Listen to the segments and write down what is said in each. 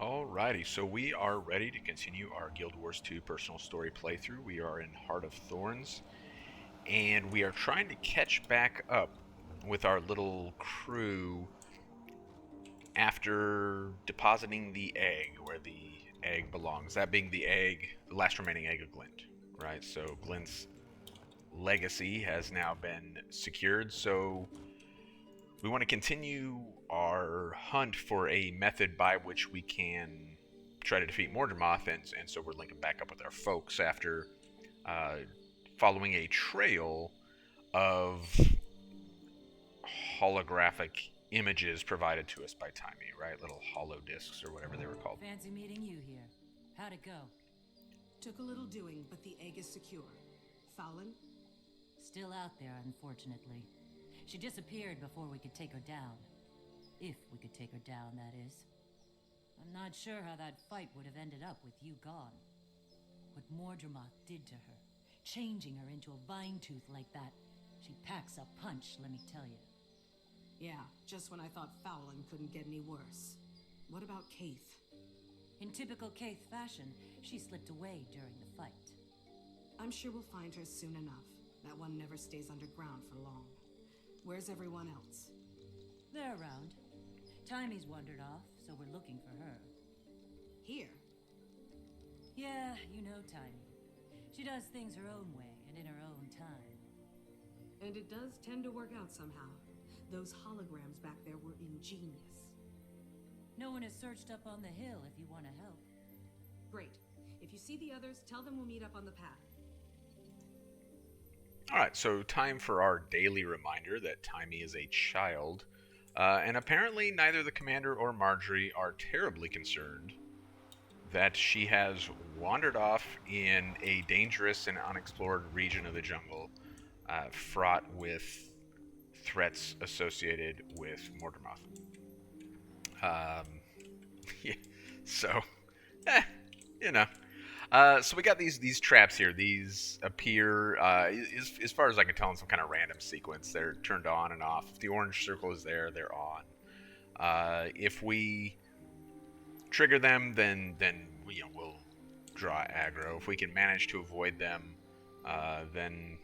Alrighty, so we are ready to continue our Guild Wars 2 personal story playthrough. We are in Heart of Thorns, and we are trying to catch back up with our little crew after depositing the egg where the egg belongs. That being the egg, the last remaining egg of Glint, right? So Glint's legacy has now been secured, so we want to continue our hunt for a method by which we can try to defeat Mordermoth, and so we're linking back up with our folks after uh, following a trail of holographic images provided to us by Taimi, right? Little hollow discs or whatever they were called. Fancy meeting you here. How'd it go? Took a little doing, but the egg is secure. Fallon? Still out there, unfortunately. She disappeared before we could take her down. If we could take her down, that is. I'm not sure how that fight would have ended up with you gone. What Mordermoth did to her, changing her into a vine tooth like that, she packs a punch, let me tell you. Yeah, just when I thought Fallon couldn't get any worse. What about Kaith? In typical Kaith fashion, she slipped away during the fight. I'm sure we'll find her soon enough. That one never stays underground for long. Where's everyone else? They're around. Taimi's wandered off, so we're looking for her. Here? Yeah, you know Taimi. She does things her own way and in her own time. And it does tend to work out somehow. Those holograms back there were ingenious. No one has searched up on the hill if you want to help. Great. If you see the others, tell them we'll meet up on the path. Alright, so time for our daily reminder that Taimi is a child, and apparently neither the commander or Marjorie are terribly concerned that she has wandered off in a dangerous and unexplored region of the jungle, fraught with threats associated with Mordermoth. Yeah, so, you know. So we got these traps here. These appear, as far as I can tell, in some kind of random sequence. They're turned on and off. If the orange circle is there, they're on. If we trigger them, then we'll draw aggro. If we can manage to avoid them, then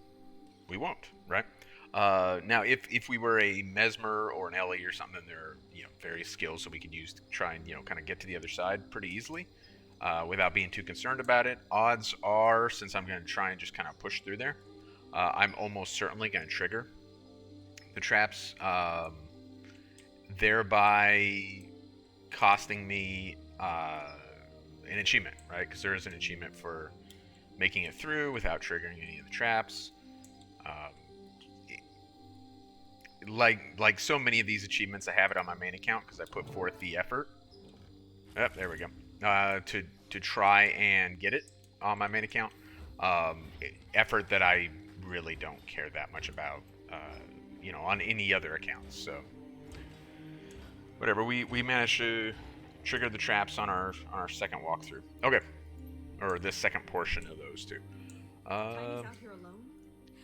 we won't, right? Now, if we were a Mesmer or an Ellie or something, they're various skills that we could use to try and kind of get to the other side pretty easily. Without being too concerned about it. Odds are, since I'm going to try and just kind of push through there, I'm almost certainly going to trigger the traps, thereby costing me an achievement, right? Because there is an achievement for making it through without triggering any of the traps. Like so many of these achievements, I have it on my main account because I put forth the effort. Yep, there we go. To try and get it on my main account. Effort that I really don't care that much about, on any other accounts. So, whatever. We managed to trigger the traps on our second walkthrough. Okay, or this second portion of those two. Taimi's out here alone?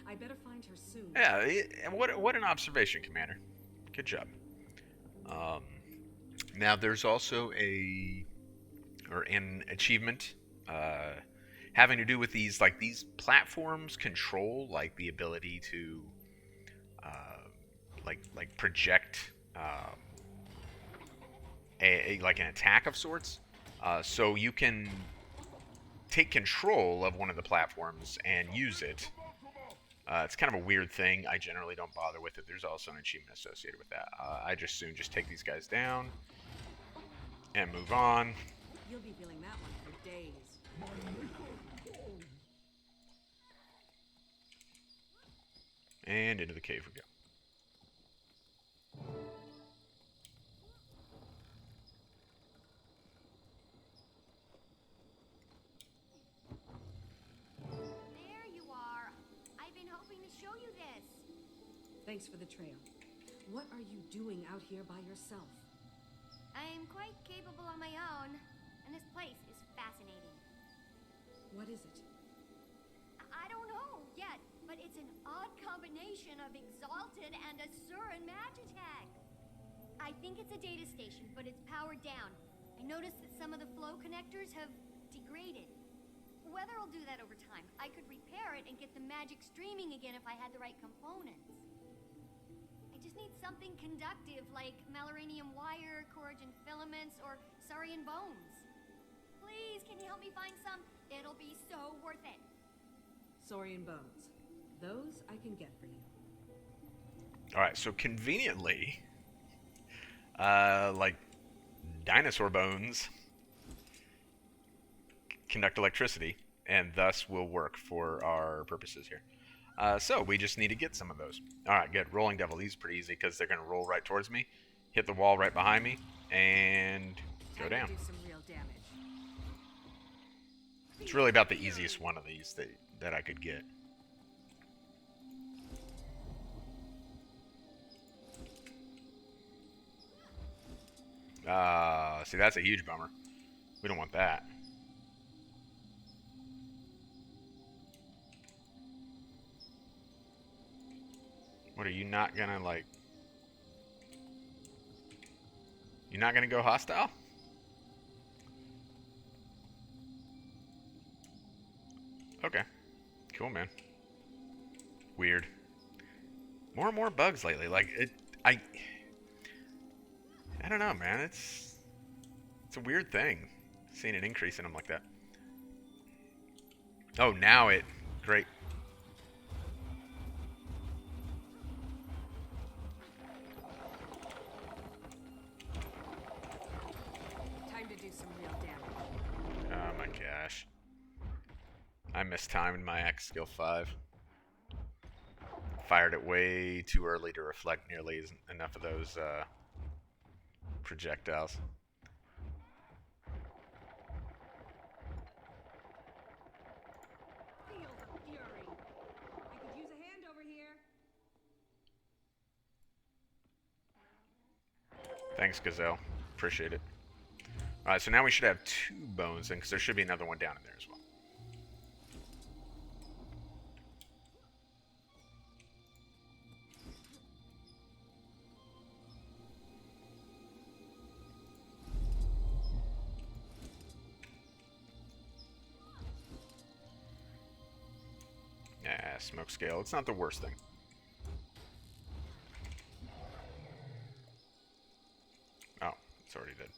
I better find her soon. Yeah. What an observation, Commander. Good job. Now there's also an achievement having to do with these platforms control, like the ability to project an attack of sorts. So you can take control of one of the platforms and use it. It's kind of a weird thing. I generally don't bother with it. There's also an achievement associated with that. I just soon just take these guys down and move on. You'll be feeling that one for days. And into the cave we go. There you are. I've been hoping to show you this. Thanks for the trail. What are you doing out here by yourself? I'm quite capable on my own, and this place is fascinating. What is it? I don't know yet, but it's an odd combination of Exalted and Asuran Magitech. I think it's a data station, but it's powered down. I noticed that some of the flow connectors have degraded. Weather will do that over time. I could repair it and get the magic streaming again if I had the right components. I just need something conductive like Maloranium wire, Corrigan filaments, or Saurian bones. Please, can you help me find some? It'll be so worth it. Saurian bones. Those I can get for you. Alright, so conveniently, like dinosaur bones conduct electricity and thus will work for our purposes here. So we just need to get some of those. Alright, good. Rolling Devil. These are pretty easy because they're going to roll right towards me, hit the wall right behind me, and go down. Do some real damage. It's really about the easiest one of these that I could get. See, that's a huge bummer. We don't want that. What, are you not gonna, like... You're not gonna go hostile? Okay. Cool, man. Weird. More and more bugs lately. Like, I don't know, man. It's a weird thing, seeing an increase in them like that. Oh, now it... Great. Time to do some real damage. Oh my gosh. I mistimed my X skill 5. Fired it way too early to reflect nearly enough of those projectiles. Feel the fury. I could use a hand over here. Thanks, Gazelle. Appreciate it. Alright, so now we should have 2 bones in, because there should be another one down in there as well. Yeah, smoke scale. It's not the worst thing. Oh, it's already dead.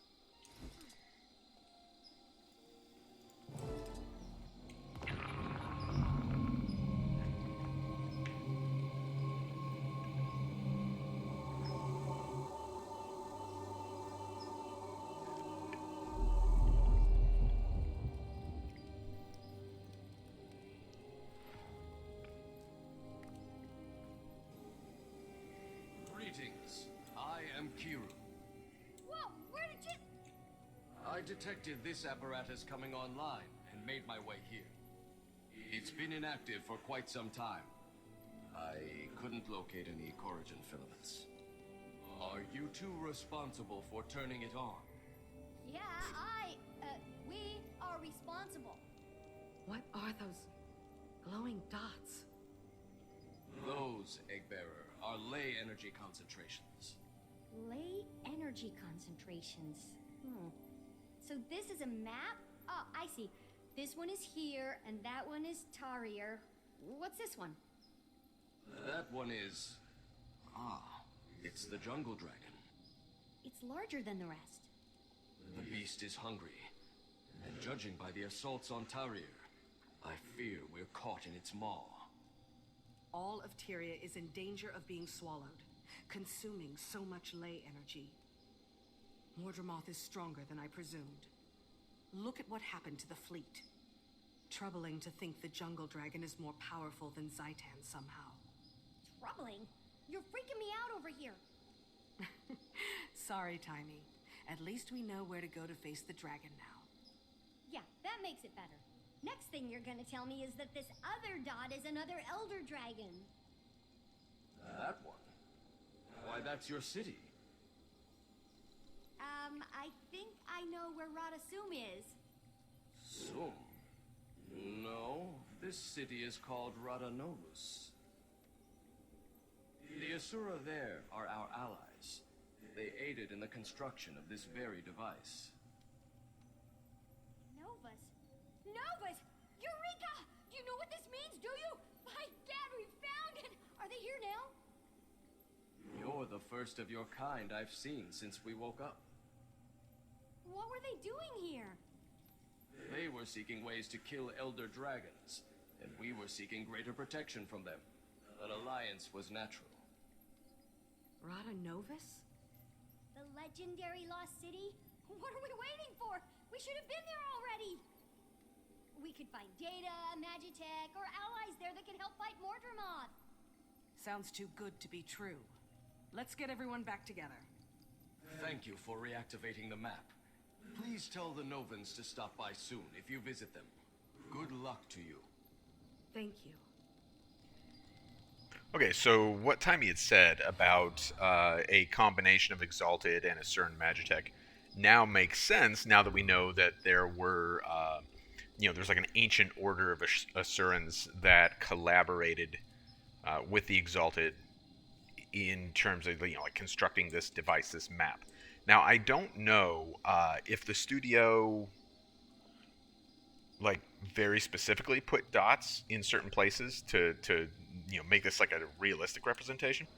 Greetings. I am Kiru. Whoa, where did you... I detected this apparatus coming online and made my way here. It's been inactive for quite some time. I couldn't locate any Corrigan filaments. Are you two responsible for turning it on? Yeah, we are responsible. What are those glowing dots? Those, Eggbearer, are ley energy concentrations. Ley energy concentrations. So this is a map? Oh, I see. This one is here, and that one is Tarier. What's this one? That one is... it's the jungle dragon. It's larger than the rest. The beast is hungry. And judging by the assaults on Tarier, I fear we're caught in its maw. All of Tyria is in danger of being swallowed, consuming so much ley energy. Mordramoth is stronger than I presumed. Look at what happened to the fleet. Troubling to think the jungle dragon is more powerful than Zaitan somehow. Troubling? You're freaking me out over here. Sorry, Taimi. At least we know where to go to face the dragon now. Yeah, that makes it better. Next thing you're gonna tell me is that this other dot is another elder dragon. That one? Why, that's your city. I think I know where Radasum is. Sum? No, this city is called Radanovus. The Asura there are our allies. They aided in the construction of this very device. Are they here now? You're the first of your kind I've seen since we woke up. What were they doing here? They were seeking ways to kill elder dragons, and we were seeking greater protection from them. An alliance was natural. Rada Novus? The legendary Lost City? What are we waiting for? We should have been there already! We could find data, Magitech, or allies there that can help fight Mordremoth. Sounds too good to be true. Let's get everyone back together. Thank you for reactivating the map. Please tell the Novans to stop by soon if you visit them. Good luck to you. Thank you. Okay, so what Taimi had said about a combination of Exalted and Asuran Magitech now makes sense now that we know that there were, there's like an ancient order of Asurans that collaborated with the Exalted in terms of, like constructing this device, this map. Now, I don't know if the studio, like, very specifically put dots in certain places to make this like a realistic representation.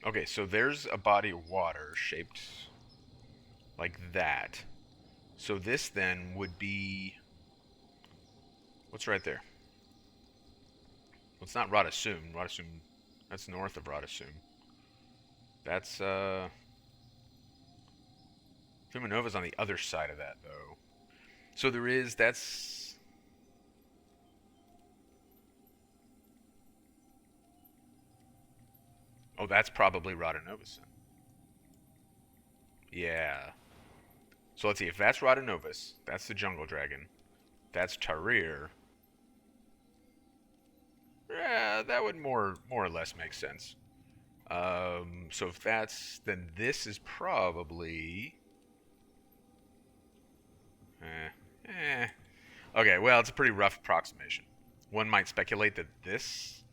Okay, so there's a body of water shaped like that. So this then would be... What's right there? Well, it's not Radasum. Radasum, that's north of Radasum. That's, Fumanova's on the other side of that, though. So there is, that's... Oh, that's probably Radanovis. Yeah. So let's see, if that's Radanovis, that's the Jungle Dragon. That's Tarir. Yeah, that would more or less make sense. So if that's, then this is probably... Okay, well, it's a pretty rough approximation. One might speculate that this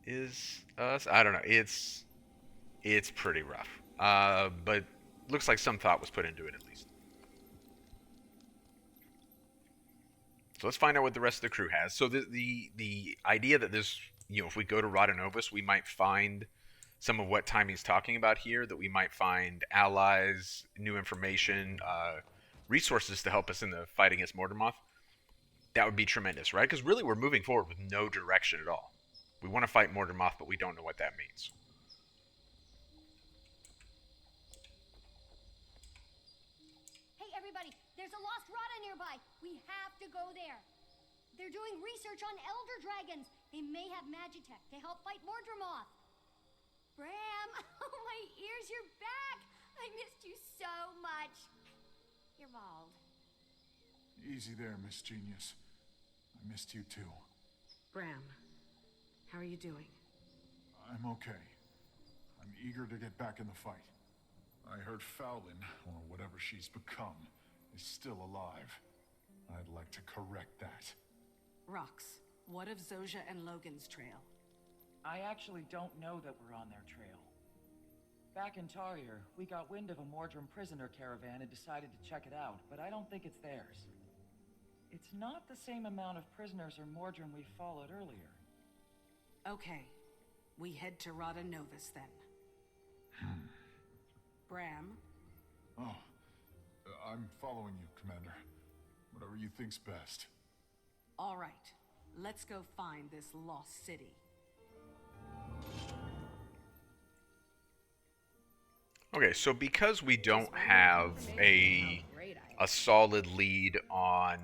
is us. I don't know. It's pretty rough. But looks like some thought was put into it at least. So let's find out what the rest of the crew has. So the idea that this, if we go to Radanovis, we might find some of what Taimi's talking about here, that we might find allies, new information, resources to help us in the fight against Mordremoth. That would be tremendous, right? Because really we're moving forward with no direction at all. We want to fight Mordremoth, but we don't know what that means. Hey, everybody, there's a lost Rada nearby. We have to go there. They're doing research on elder dragons. They may have Magitech to help fight Mordremoth. Bram, oh my ears, you're back. I missed you so much. You're bald. Easy there, Miss Genius. I missed you too. Bram, how are you doing? I'm okay. I'm eager to get back in the fight. I heard Fowlin, or whatever she's become, is still alive. I'd like to correct that. Rox, what of Zoja and Logan's trail? I actually don't know that we're on their trail. Back in Tarir, we got wind of a Mordrum prisoner caravan and decided to check it out, but I don't think it's theirs. It's not the same amount of prisoners or Mordrum we followed earlier. Okay, we head to Rada Novus then. Bram? Oh, I'm following you, Commander. Whatever you think's best. All right, let's go find this lost city. Okay, so because we don't have a solid lead on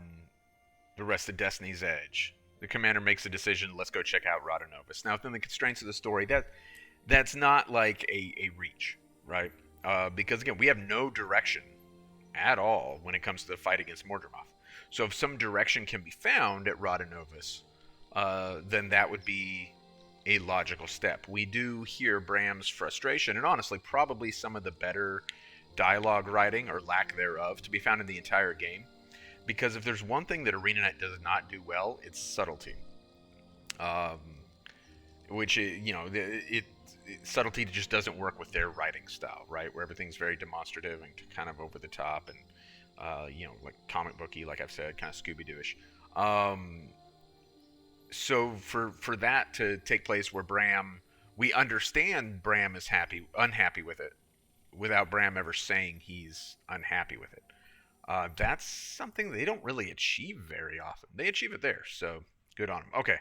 the rest of Destiny's Edge, the commander makes a decision, let's go check out Radanovis. Now, within the constraints of the story, that's not like a reach, right? Because, again, we have no direction at all when it comes to the fight against Mordremoth. So if some direction can be found at Radanovis, then that would be a logical step. We do hear Bram's frustration, and honestly, probably some of the better dialogue writing, or lack thereof, to be found in the entire game. Because if there's one thing that ArenaNet does not do well, it's subtlety. Which, subtlety just doesn't work with their writing style, right? Where everything's very demonstrative and kind of over the top and, like comic booky, like I've said, kind of Scooby-Doo-ish. So for that to take place where we understand Bram is unhappy with it, without Bram ever saying he's unhappy with it. That's something they don't really achieve very often. They achieve it there, so good on them. Okay,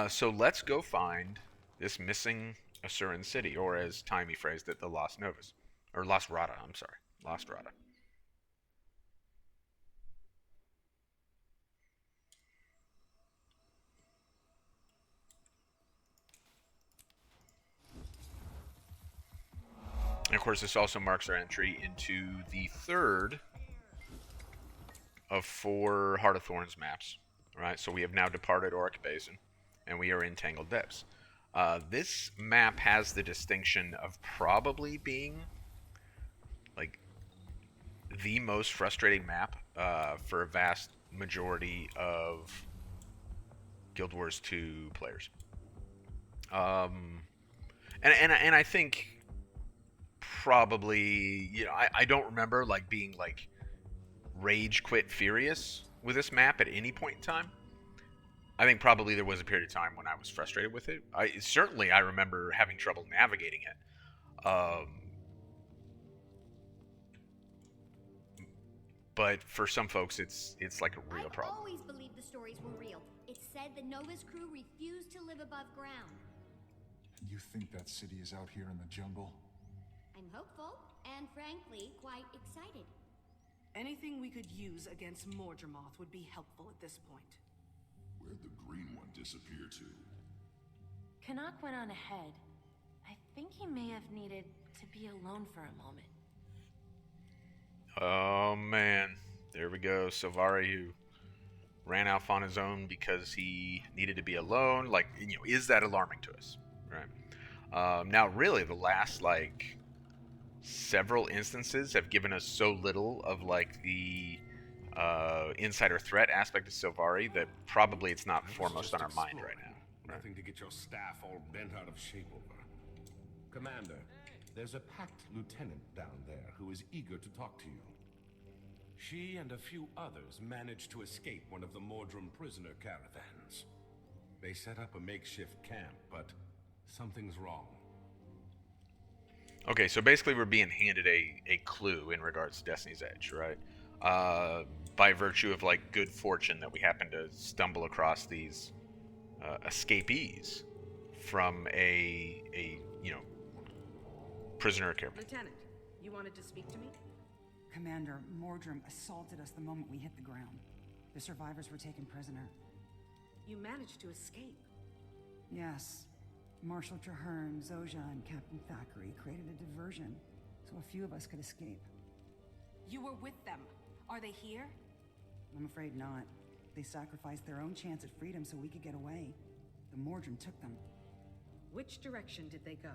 so let's go find this missing Asuran city, or as Taimi phrased it, the Lost Novas, or Lost Rada. I'm sorry, Lost Rada. And of course, this also marks our entry into the third of 4 Heart of Thorns maps. Right, so we have now departed Auric Basin, and we are in Tangled Depths. This map has the distinction of probably being like the most frustrating map for a vast majority of Guild Wars 2 players. And I think probably, I don't remember like being like rage quit furious with this map at any point in time. I think probably there was a period of time when I was frustrated with it. I remember having trouble navigating it. But for some folks, it's like a real problem. I've always believed the stories were real. It's said the Nova's crew refused to live above ground. And you think that city is out here in the jungle? I'm hopeful, and frankly, quite excited. Anything we could use against Mordremoth would be helpful at this point. Where'd the green one disappear to? Canuck went on ahead. I think he may have needed to be alone for a moment. Oh man, there we go. Silvari, who ran off on his own because he needed to be alone. Like, is that alarming to us? Right. Now, really, the last like several instances have given us so little of like the insider threat aspect of Silvari that probably it's not foremost on our mind right now. Right? Nothing to get your staff all bent out of shape over. Commander, there's a packed lieutenant down there who is eager to talk to you. She and a few others managed to escape one of the Mordrum prisoner caravans. They set up a makeshift camp, but something's wrong. Okay, so basically we're being handed a clue in regards to Destiny's Edge, right? By virtue of like good fortune that we happen to stumble across these escapees from a prisoner camp. Lieutenant, you wanted to speak to me? Commander, Mordrum assaulted us the moment we hit the ground. The survivors were taken prisoner. You managed to escape. Yes. Marshal Traherne, Zoja, and Captain Thackeray created a diversion, so a few of us could escape. You were with them. Are they here? I'm afraid not. They sacrificed their own chance at freedom so we could get away. The Mordrum took them. Which direction did they go?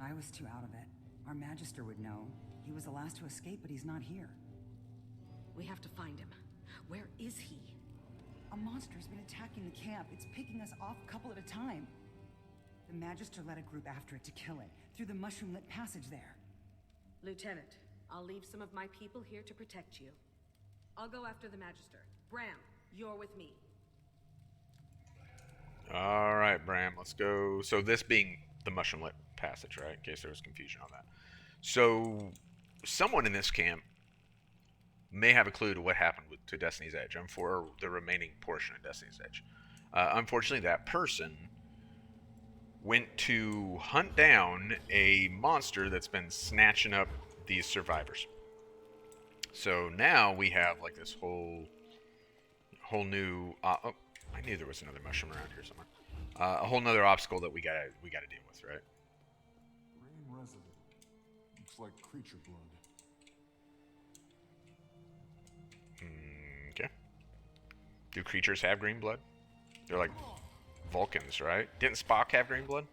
I was too out of it. Our Magister would know. He was the last to escape, but he's not here. We have to find him. Where is he? A monster's been attacking the camp. It's picking us off a couple at a time. The Magister led a group after it to kill it, through the mushroom-lit passage there. Lieutenant, I'll leave some of my people here to protect you. I'll go after the Magister. Bram, you're with me. All right, Bram, let's go. So this being the mushroom-lit passage, right? In case there was confusion on that. So someone in this camp may have a clue to what happened to Destiny's Edge, and for the remaining portion of Destiny's Edge. Unfortunately, that person went to hunt down a monster that's been snatching up these survivors. So now we have like this whole new. Oh, I knew there was another mushroom around here somewhere. A whole nother obstacle that we gotta deal with, right? Green resident. Looks like creature blood. Okay. Do creatures have green blood? They're like Vulcans, right? Didn't Spock have green blood?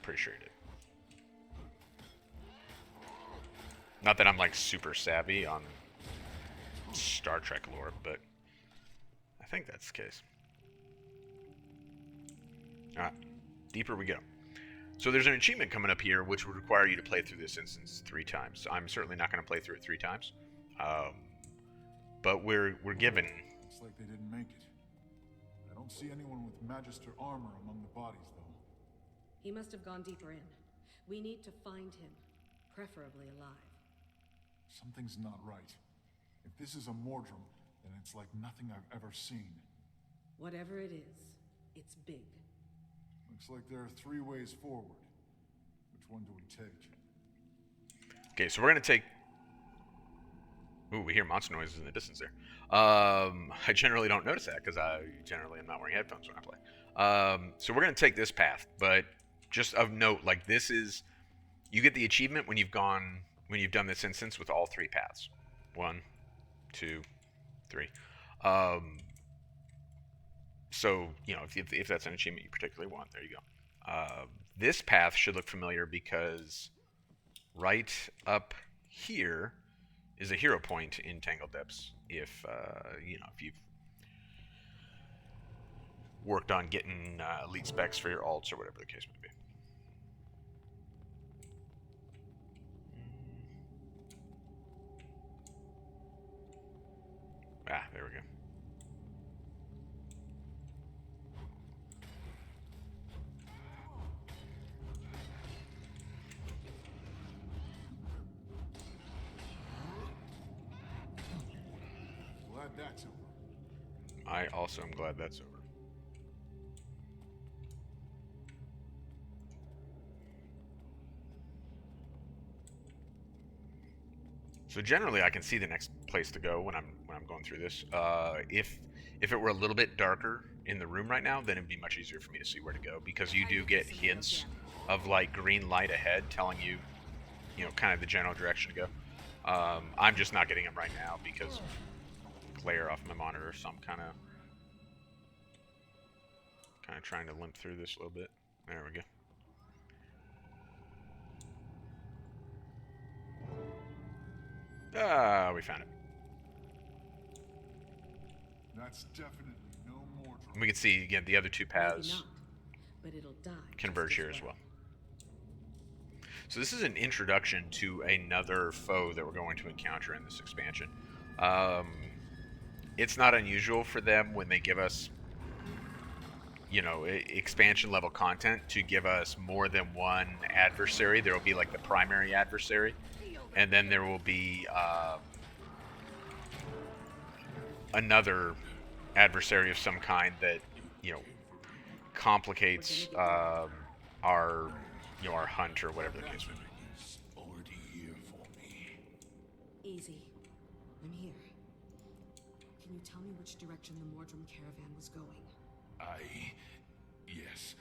Pretty sure he did. Not that I'm like super savvy on Star Trek lore, but I think that's the case. Alright, deeper we go. So there's an achievement coming up here which would require you to play through this instance 3 times. I'm certainly not going to play through it 3 times. But we're given Looks like they didn't make it. I don't see anyone with Magister armor among the bodies, though. He must have gone deeper in. We need to find him, preferably alive. Something's not right. If this is a Mordrum, then it's like nothing I've ever seen. Whatever it is, it's big. Looks like there are 3 ways forward. Which one do we take? Okay, so we're gonna take. Ooh, we hear monster noises in the distance there. I generally don't notice that because I generally am not wearing headphones when I play. So we're gonna take this path, but just of note, like this is, you get the achievement when you've done this instance with all 3 paths. 1, 2, 3. So, you know, if that's an achievement you particularly want, there you go. This path should look familiar because right up here is a hero point in Tangled Depths. If if you've worked on getting elite specs for your alts or whatever the case may be. Ah, there we go. Glad that's over. I also am glad that's over. So generally, I can see the next place to go when I'm going through this. If it were a little bit darker in the room right now, then it'd be much easier for me to see where to go because you do get hints of like green light ahead telling you, kind of the general direction to go. I'm just not getting them right now because of glare off my monitor, so I'm kind of trying to limp through this a little bit. There we go. Ah, we found it. That's definitely no more. We can see again the other 2 paths Not, but it'll die converge here as well. So this is an introduction to another foe that we're going to encounter in this expansion. It's not unusual for them when they give us, expansion level content to give us more than one adversary. There will be like the primary adversary, and then there will be another adversary of some kind that complicates our hunt or whatever the case may be. Already here for me. Easy. I'm here. Can you tell me which direction the Mordrum caravan was going? Yes,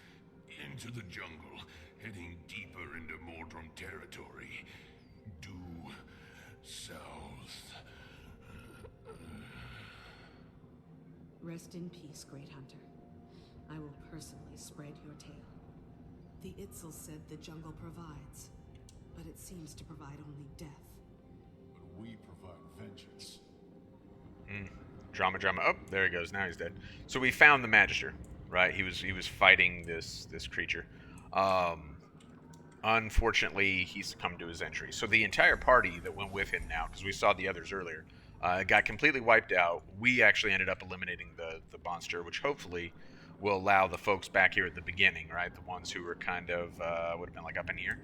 into the jungle, heading deeper into Mordrum territory. Due south. Rest in peace, Great Hunter. I will personally spread your tale. The Itzel said the jungle provides, but it seems to provide only death. But we provide vengeance. Drama. Oh, there he goes. Now he's dead. So we found the Magister, right? He was fighting this creature. Unfortunately, he succumbed to his injury. So the entire party that went with him now, because we saw the others earlier, got completely wiped out. We actually ended up eliminating the monster, which hopefully will allow the folks back here at the beginning, right? The ones who were kind of, would have been like up in here.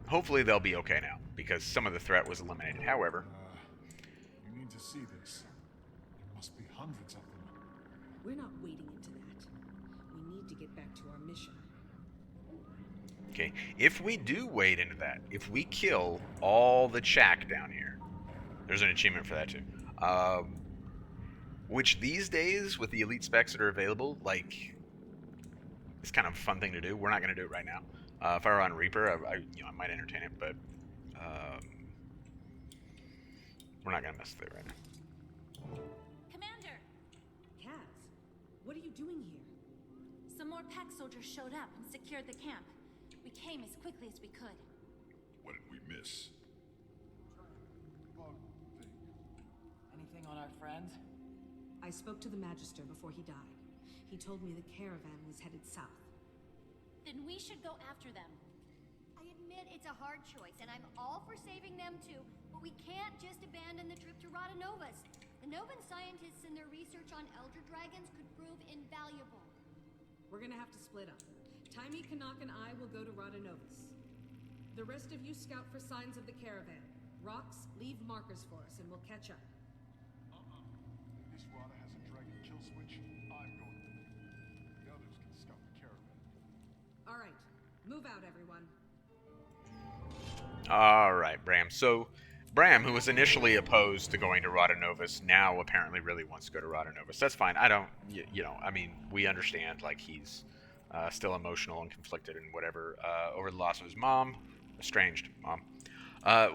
Hopefully they'll be okay now, because some of the threat was eliminated. However, You need to see this. There must be hundreds of them. We're not wading into that. We need to get back to our mission. okay, if we do wade into that, if we kill all the Chak down here, there's an achievement for that too. Which these days, with the elite specs that are available, like, it's kind of a fun thing to do. We're not going to do it right now. If I were on Reaper, I might entertain it, but we're not going to mess with it right now. Commander! Kaz, what are you doing here? Some more pack soldiers showed up and secured the camp. We came as quickly as we could. What did we miss? Anything on our friend? I spoke to the Magister before he died. He told me the caravan was headed south. Then we should go after them. I admit it's a hard choice, and I'm all for saving them too, but we can't just abandon the trip to Rodanovas. The Novan scientists and their research on Elder Dragons could prove invaluable. We're gonna have to split up. Taimi, Kanak, and I will go to Radanovus. The rest of you scout for signs of the caravan. Rocks, leave markers for us, and we'll catch up. If this Rada has a dragon kill switch, I'm going with it. The others can scout the caravan. All right, move out, everyone. All right, Bram. So, Bram, who was initially opposed to going to Radanovus, now apparently really wants to go to Radanovus. That's fine. I don't, I mean, we understand, like, he's still emotional and conflicted and whatever over the loss of his mom, estranged mom.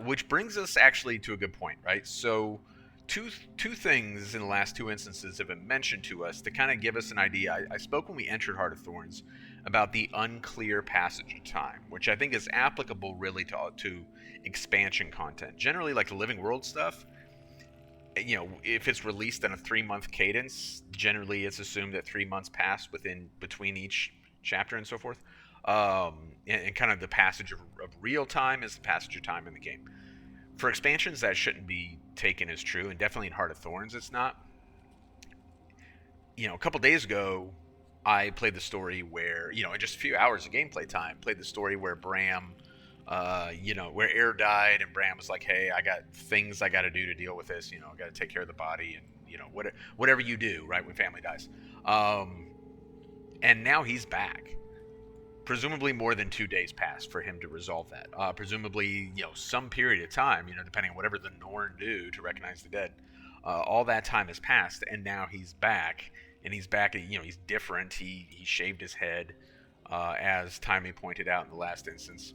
Which brings us actually to a good point, right? So, two things in the last two instances have been mentioned to us to kind of give us an idea. I spoke when we entered Heart of Thorns about the unclear passage of time, which I think is applicable really to expansion content. Generally, like the Living World stuff, if it's released on a 3-month cadence, generally it's assumed that 3 months pass between each chapter and so forth. And kind of the passage of real time is the passage of time in the game. For expansions, that shouldn't be taken as true, and definitely in Heart of Thorns, it's not. A couple days ago, I played the story where, in just a few hours of gameplay time, played the story where Bram, where Air died, and Bram was like, hey, I got things I got to do to deal with this. I got to take care of the body, and, whatever you do, right, when family dies. And now he's back. Presumably more than 2 days passed for him to resolve that. Presumably, some period of time, depending on whatever the Norn do to recognize the dead. All that time has passed, and now he's back. And he's back, he's different. He shaved his head, as Taimi pointed out in the last instance.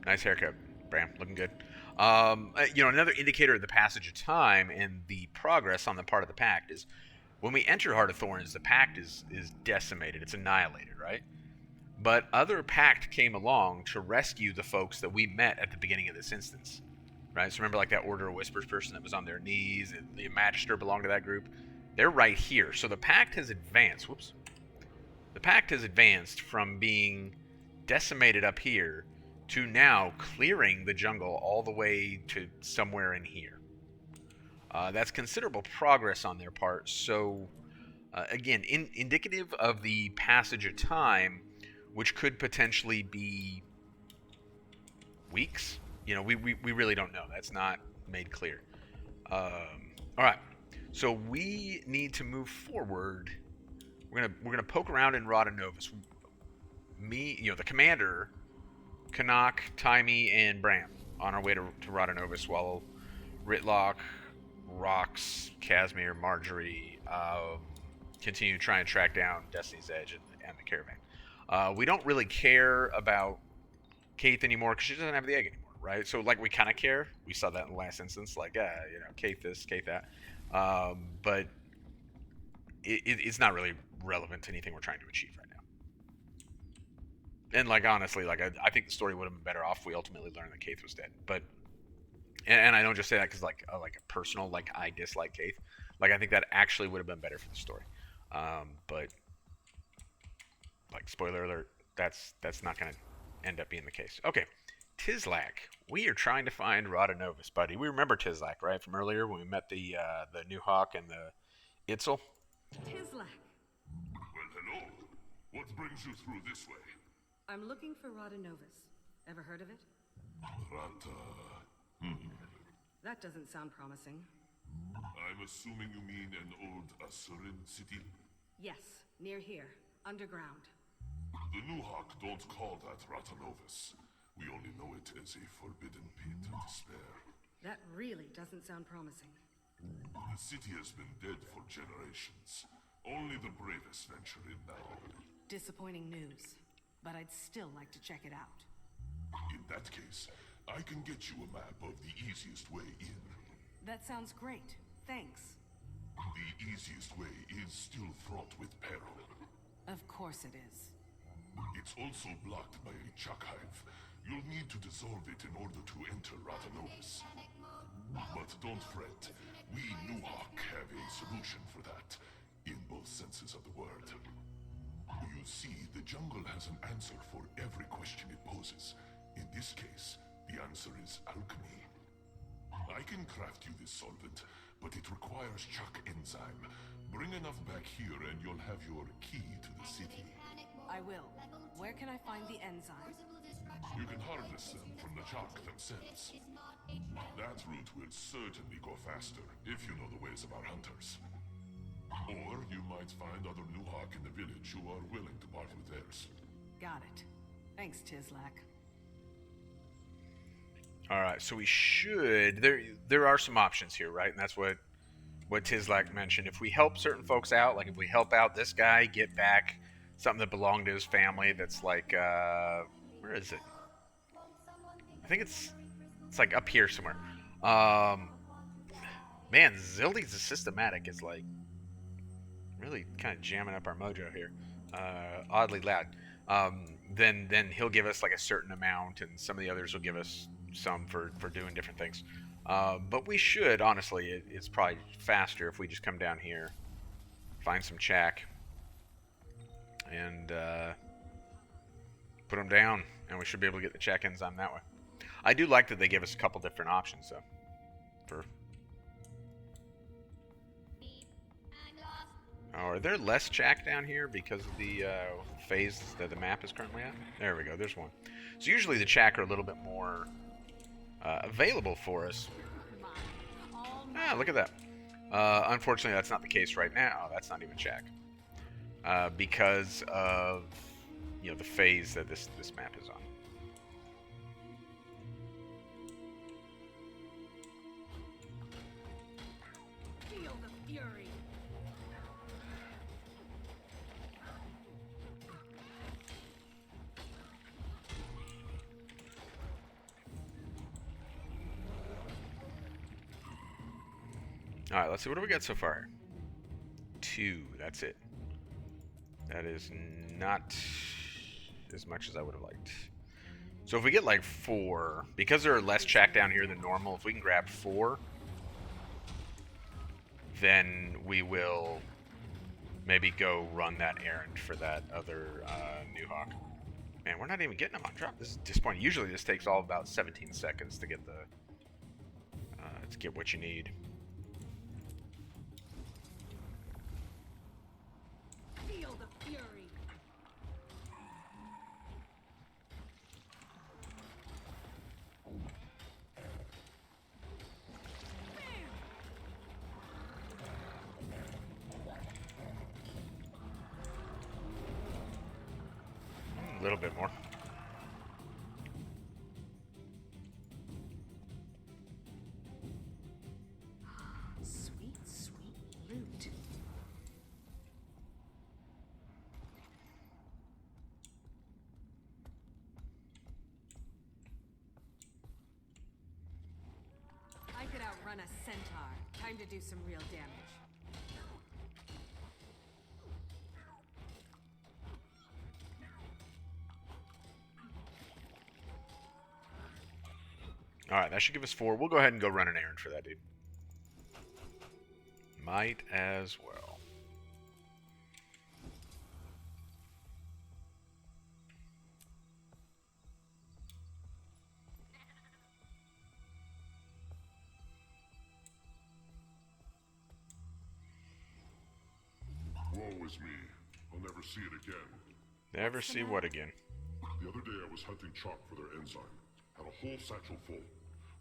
Nice haircut, Bram. Looking good. Another indicator of the passage of time and the progress on the part of the Pact is when we enter Heart of Thorns, the Pact is decimated. It's annihilated, right? But other Pact came along to rescue the folks that we met at the beginning of this instance, right? So remember, like that Order of Whispers person that was on their knees, and the Magister belonged to that group. They're right here. So the Pact has advanced. Whoops. The Pact has advanced from being decimated up here to now clearing the jungle all the way to somewhere in here. That's considerable progress on their part. So, again, indicative of the passage of time, which could potentially be weeks. We really don't know. That's not made clear. All right. So we need to move forward. We're gonna poke around in Radanovus. The commander, Kanak, Taimi, and Bram on our way to Radanovus, while Ritlock, Rox, Casimir, Marjorie continue to try and track down Destiny's Edge and the caravan. We don't really care about Kaith anymore because she doesn't have the egg anymore, right? So, like, we kind of care. We saw that in the last instance, like, Kaith this, Kaith that. But it's not really relevant to anything we're trying to achieve right now. And, like, honestly, like, I think the story would have been better off if we ultimately learned that Kaith was dead. But, and I don't just say that because, like a personal, like, I dislike Kaith. Like, I think that actually would have been better for the story. But, like, spoiler alert, that's not going to end up being the case. Okay, Tizlak. We are trying to find Radanovus, buddy. We remember Tizlak, right, from earlier when we met the New Hawk and the Itzel? Tizlak. Well, hello. What brings you through this way? I'm looking for Radanovus. Ever heard of it? That doesn't sound promising. I'm assuming you mean an old Asuran city? Yes, near here, underground. The New Hawk don't call that Radanovus. We only know it as a forbidden pit of despair. That really doesn't sound promising. The city has been dead for generations. Only the bravest venture in now. Disappointing news, but I'd still like to check it out. In that case, I can get you a map of the easiest way in. That sounds great. Thanks. The easiest way is still fraught with peril. Of course it is. It's also blocked by a chuck hive. You'll need to dissolve it in order to enter Radanovus. But don't fret. We New Hawk have a solution for that, in both senses of the word. You see, the jungle has an answer for every question it poses. In this case, the answer is alchemy. I can craft you this solvent, but it requires Chuck enzyme. Bring enough back here and you'll have your key to the city. I will. Where can I find the enzyme? You can harvest them from the Chuck themselves. That route will certainly go faster, if you know the ways of our hunters. Or you might find other Nuhak in the village who are willing to part with theirs. Got it. Thanks, Tizlak. All right, so we should. There are some options here, right? And that's what Tizlak mentioned. If we help certain folks out, like if we help out this guy get back something that belonged to his family, that's like where is it? I think it's like up here somewhere. Man, Zildy's systematic is like really kind of jamming up our mojo here. Oddly loud. Then he'll give us like a certain amount, and some of the others will give us some for doing different things. But we should, honestly, it's probably faster if we just come down here, find some Chak, and put them down, and we should be able to get the Chak enzyme that way. I do like that they give us a couple different options, though. Are there less Chak down here because of the phase that the map is currently at? There we go, there's one. So usually the Chak are a little bit more available for us. Ah, look at that. Unfortunately, that's not the case right now. That's not even Chak. Because of, you know, the phase that this map is on. Feel the fury. Alright, let's see. What do we got so far? 2. That's it. That is not as much as I would have liked. So if we get like 4, because there are less Chak down here than normal, if we can grab 4, then we will maybe go run that errand for that other Nuhak. Man, we're not even getting them on drop. This is disappointing. Usually this takes all about 17 seconds to get what you need. Feel the fury. A little bit more. Sweet, sweet loot. I could outrun a centaur. Time to do some real damage. Alright, that should give us 4. We'll go ahead and go run an errand for that dude. Might as well. Woe is me. I'll never see it again. Never see what again? The other day I was hunting chalk for their enzyme. Had a whole satchel full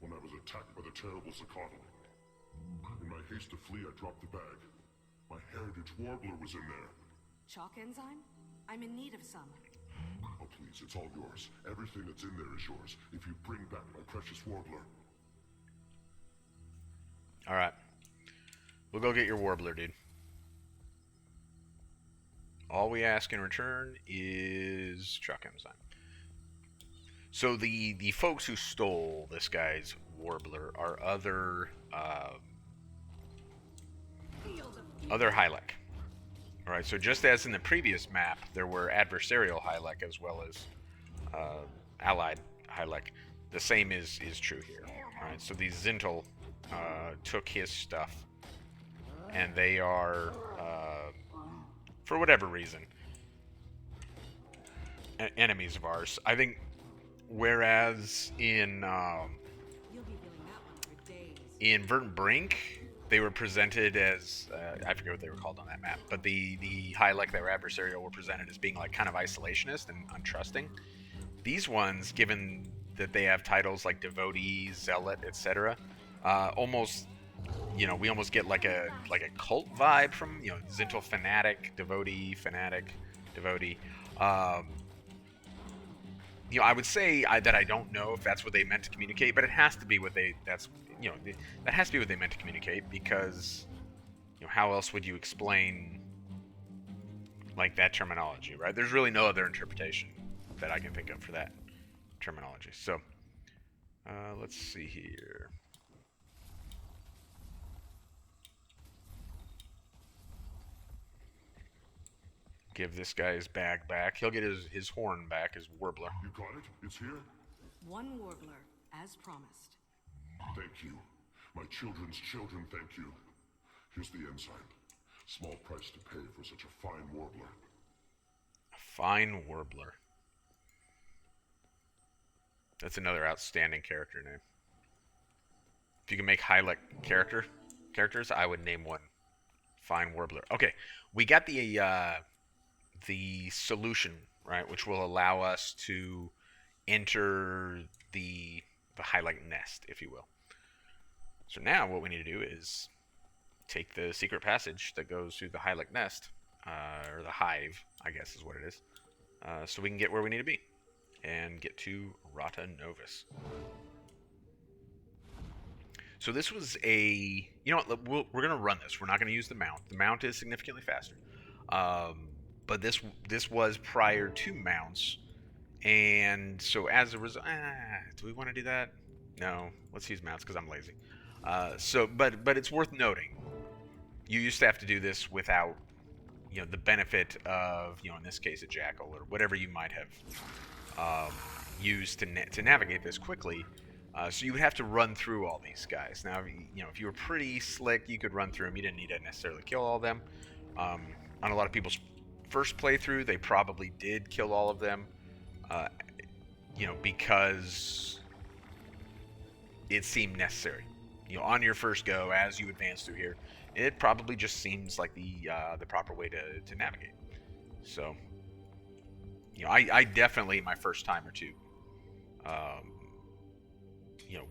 when I was attacked by the terrible Sakatl. In my haste to flee, I dropped the bag. My heritage warbler was in there. Chalk enzyme? I'm in need of some. Oh, please, it's all yours. Everything that's in there is yours, if you bring back my precious warbler. Alright. We'll go get your warbler, dude. All we ask in return is Chuck enzyme. So the folks who stole this guy's warbler are other Hylek. Alright, so just as in the previous map, there were adversarial Hylek as well as allied Hylek. The same is true here. Alright, so these Zintel took his stuff, and they are, for whatever reason, enemies of ours. I think, whereas in You'll be feeling that one for days. in Verdant Brink, they were presented as I forget what they were called on that map, but the Hylek that were adversarial were presented as being like kind of isolationist and untrusting. These ones, given that they have titles like devotee, zealot, etc., almost, we almost get like a cult vibe from, Zintel fanatic, devotee. Um, I would say that I don't know if that's what they meant to communicate, but it has to be what that has to be what they meant to communicate, because how else would you explain like that terminology, right? There's really no other interpretation that I can think of for that terminology. So let's see here. Give this guy his bag back. He'll get his horn back, his warbler. You got it? It's here? One warbler, as promised. Thank you. My children's children thank you. Here's the ensign. Small price to pay for such a fine warbler. A fine warbler. That's another outstanding character name. If you can make Hylek characters, I would name one Fine Warbler. Okay, we got the solution, right, which will allow us to enter the Hylek nest, if you will. So now what we need to do is take the secret passage that goes through the Hylek nest, or the hive, I guess is what it is, so we can get where we need to be and get to Rata Novus. So this was a, we're going to run this. We're not going to use the mount. The mount is significantly faster. But this was prior to mounts. And so as a result, do we want to do that? No, let's use mounts because I'm lazy. But it's worth noting. You used to have to do this without, the benefit of, in this case, a jackal or whatever you might have used to navigate this quickly. So you would have to run through all these guys. Now, if you were pretty slick, you could run through them. You didn't need to necessarily kill all of them. On a lot of people's first playthrough, they probably did kill all of them, because it seemed necessary. On your first go, as you advance through here, it probably just seems like the proper way to navigate. So, I definitely, my first time or two,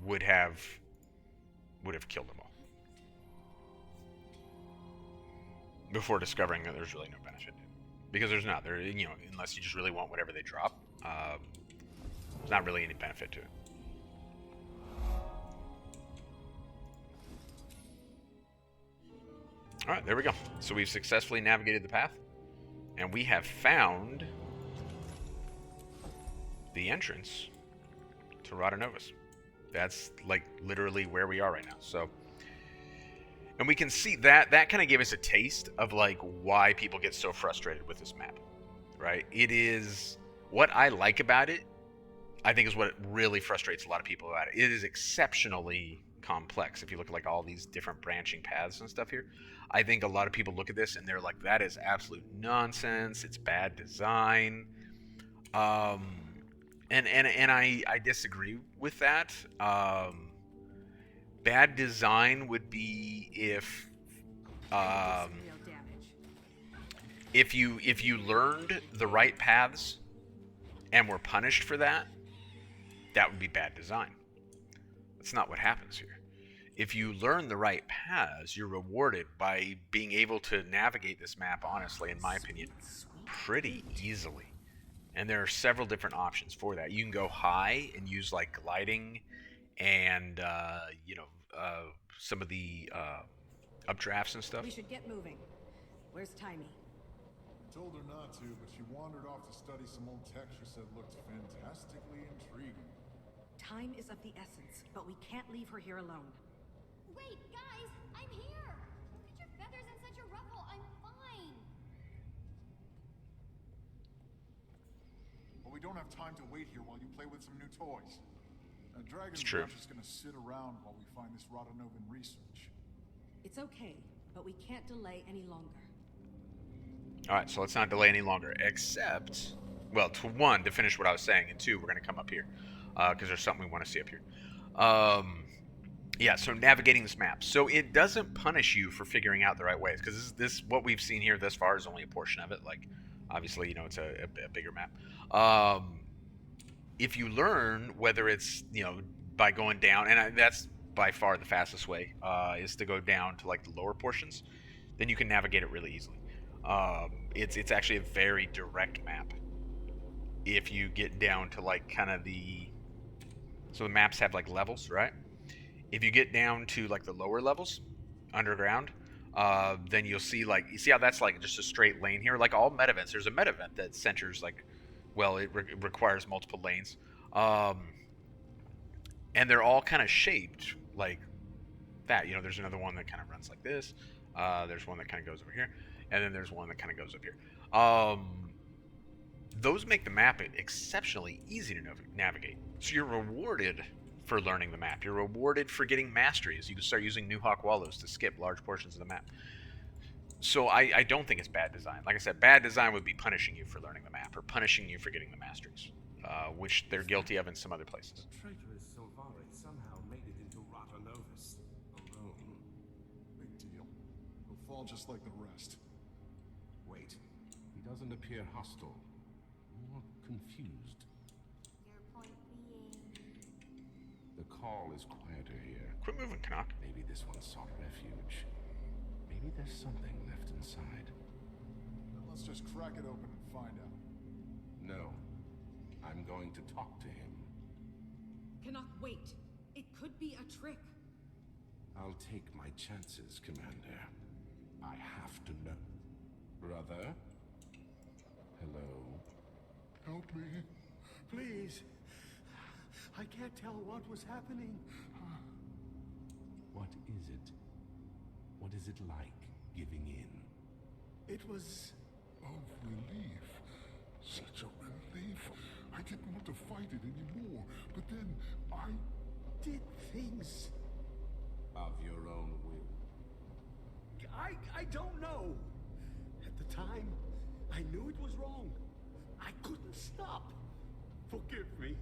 would have killed them all before discovering that there's really no benefit to it. Because there's not. There, unless you just really want whatever they drop, there's not really any benefit to it. All right, there we go. So we've successfully navigated the path, and we have found the entrance to Rata Novus. That's like literally where we are right now. So, and we can see that kind of gave us a taste of like why people get so frustrated with this map, right? It is what I like about it. I think is what really frustrates a lot of people about it. It is exceptionally complex. If you look at like all these different branching paths and stuff here, I think a lot of people look at this and they're like, that is absolute nonsense. It's bad design. And I disagree with that. Bad design would be if you learned the right paths and were punished for that, that would be bad design. That's not what happens here. If you learn the right paths, you're rewarded by being able to navigate this map, honestly, in my opinion, pretty easily. And there are several different options for that. You can go high and use like gliding and some of the updrafts and stuff. We should get moving. Where's Taimi? I told her not to, but she wandered off to study some old tech she said looked fantastically intriguing. Time is of the essence, but we can't leave her here alone. Wait, guys, I'm here. Look at your feathers in such a ruffle. I'm fine. But we don't have time to wait here while you play with some new toys. Dragon's It's true. Rush is gonna sit around while we find this Rodanovan research. It's okay, but we can't delay any longer. All right, so let's not delay any longer. Except, well, to finish what I was saying, and two, we're going to come up here because there's something we want to see up here. Yeah, so navigating this map. So it doesn't punish you for figuring out the right ways, because this what we've seen here thus far is only a portion of it. Like, obviously, it's a bigger map. If you learn, whether it's by going down, and that's by far the fastest way, is to go down to like the lower portions, then you can navigate it really easily. It's actually a very direct map. If you get down to like kind of so the maps have like levels, right? If you get down to like the lower levels, underground, then you'll see like you see how that's like just a straight lane here. Like all meta events, there's a meta event that centers like, well, it requires multiple lanes, and they're all kind of shaped like that. There's another one that kind of runs like this. There's one that kind of goes over here, and then there's one that kind of goes up here. Those make the map exceptionally easy to navigate. So you're rewarded for learning the map. You're rewarded for getting mastery as you can start using New Hawk Wallows to skip large portions of the map. So I don't think it's bad design. Like I said, bad design would be punishing you for learning the map or punishing you for getting the masteries, which they're guilty of in some other places. The traitorous Silvari somehow made it into Rata Novus alone. Big deal. He'll fall just like the rest. Wait, he doesn't appear hostile. More confused. Your point being... The call is quieter here. Quit moving, Knock. Maybe this one sought refuge. Maybe there's something left inside. Let's just crack it open and find out. No. I'm going to talk to him. Cannot wait. It could be a trick. I'll take my chances, Commander. I have to know. Brother? Hello? Help me. Please. I can't tell what was happening. What is it? What is it like, giving in? It was... Of relief. Such a relief. I didn't want to fight it anymore, but then I... did things... Of your own will. I don't know. At the time, I knew it was wrong. I couldn't stop. Forgive me.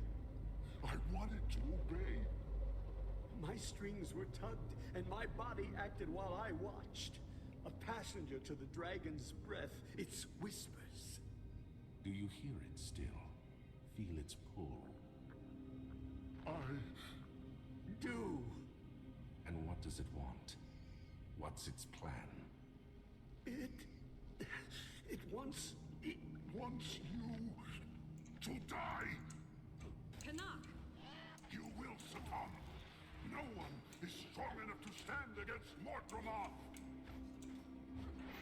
I wanted to obey. My strings were tugged, and my body acted while I watched. A passenger to the dragon's breath, its whispers. Do you hear it still? Feel its pull? I... Do. And what does it want? What's its plan? It wants... It wants you to die. Canuck! You will succumb. No one is strong enough to stand against Mortromoth.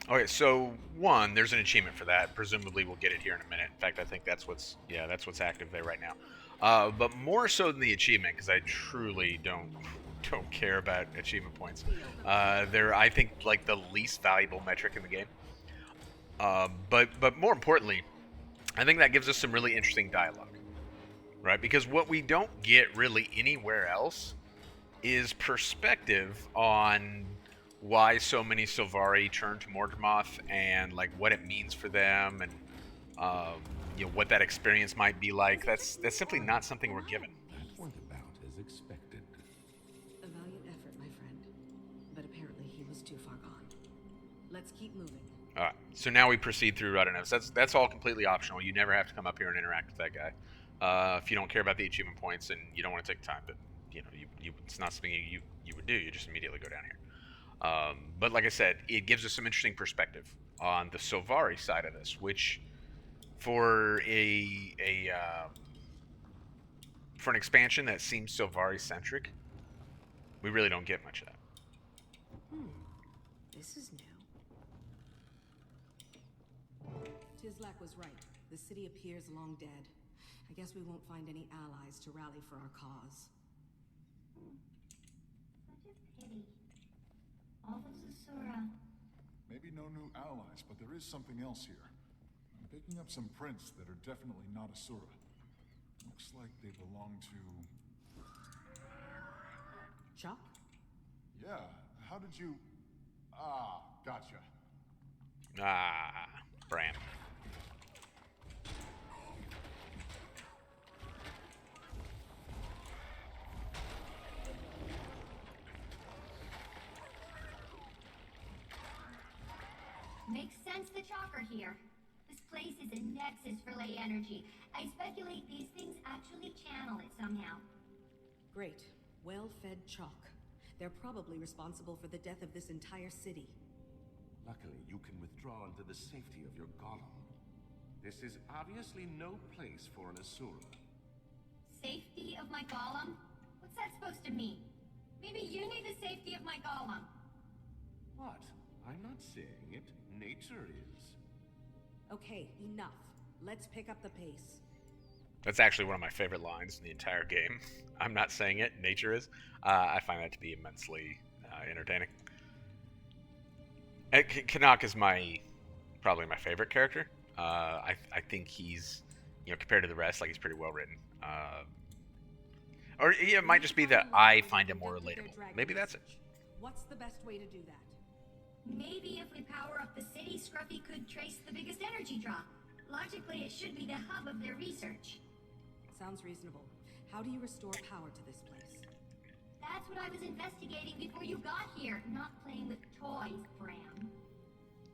Okay, so one, there's an achievement for that. Presumably, we'll get it here in a minute. In fact, I think that's what's active there right now. But more so than the achievement, because I truly don't care about achievement points. They're, I think, like the least valuable metric in the game. But more importantly, I think that gives us some really interesting dialogue, right? Because what we don't get really anywhere else is perspective on why so many Silvari turn to Mortromoth and like what it means for them and what that experience might be like. That's simply not something we're given. That went about as expected. A valiant effort, my friend. But apparently he was too far gone. Let's keep moving. All right, so now we proceed through Radanos. That's all completely optional. You never have to come up here and interact with that guy. If you don't care about the achievement points and you don't want to take time, but it's not something you would do. You just immediately go down here. But like I said, it gives us some interesting perspective on the Silvari side of this, which for for an expansion that seems Silvari centric, we really don't get much of that. This is new. Tislak was right. The city appears long dead. I guess we won't find any allies to rally for our cause. Such a pity. All those Asuran. Maybe no new allies, but there is something else here. I'm picking up some prints that are definitely not Asura. Looks like they belong to... Chuck? Yeah, how did you... Ah, gotcha. Ah, Bram. sense the chakra here. This place is a nexus for ley energy. I speculate these things actually channel it somehow. Great. Well-fed chalk. They're probably responsible for the death of this entire city. Luckily, you can withdraw into the safety of your golem. This is obviously no place for an Asuran. Safety of my golem? What's that supposed to mean? Maybe you need the safety of my golem. What? I'm not saying it. Nature is. Okay, enough. Let's pick up the pace. That's actually one of my favorite lines in the entire game. I'm not saying it, nature is. I find that to be immensely entertaining. Canuck is probably my favorite character. I think he's, compared to the rest, like he's pretty well written. Or it might just be that I find him more relatable. Maybe that's it. What's the best way to do that? Maybe if we power up the city, Scruffy could trace the biggest energy draw. Logically, it should be the hub of their research. Sounds reasonable. How do you restore power to this place? That's what I was investigating before you got here, not playing with toys, Bram.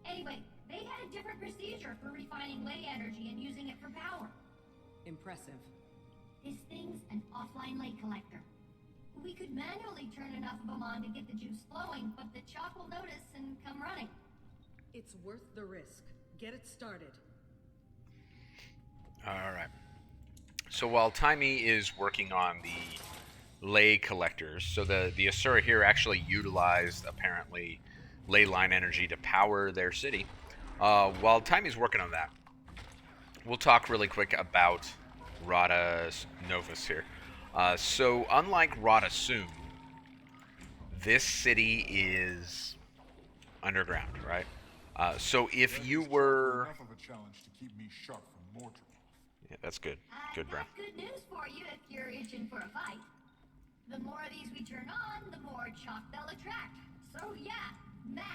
Anyway, they had a different procedure for refining ley energy and using it for power. Impressive. This thing's an offline ley collector. We could manually turn enough of them on to get the juice flowing, but the chalk will notice and come running. It's worth the risk. Get it started. Alright. So while Taimi is working on the ley collectors, so the Asura here actually utilized, apparently, ley line energy to power their city. While Taimi's working on that, we'll talk really quick about Rada Novus here. So unlike Rada Sum, this city is underground, right? So if you were... Enough of a challenge to keep me sharp from Mortar. Yeah, that's good. Good, bro. Good news for you if you're itching for a fight. The more of these we turn on, the more chalk they'll attract. So yeah, math.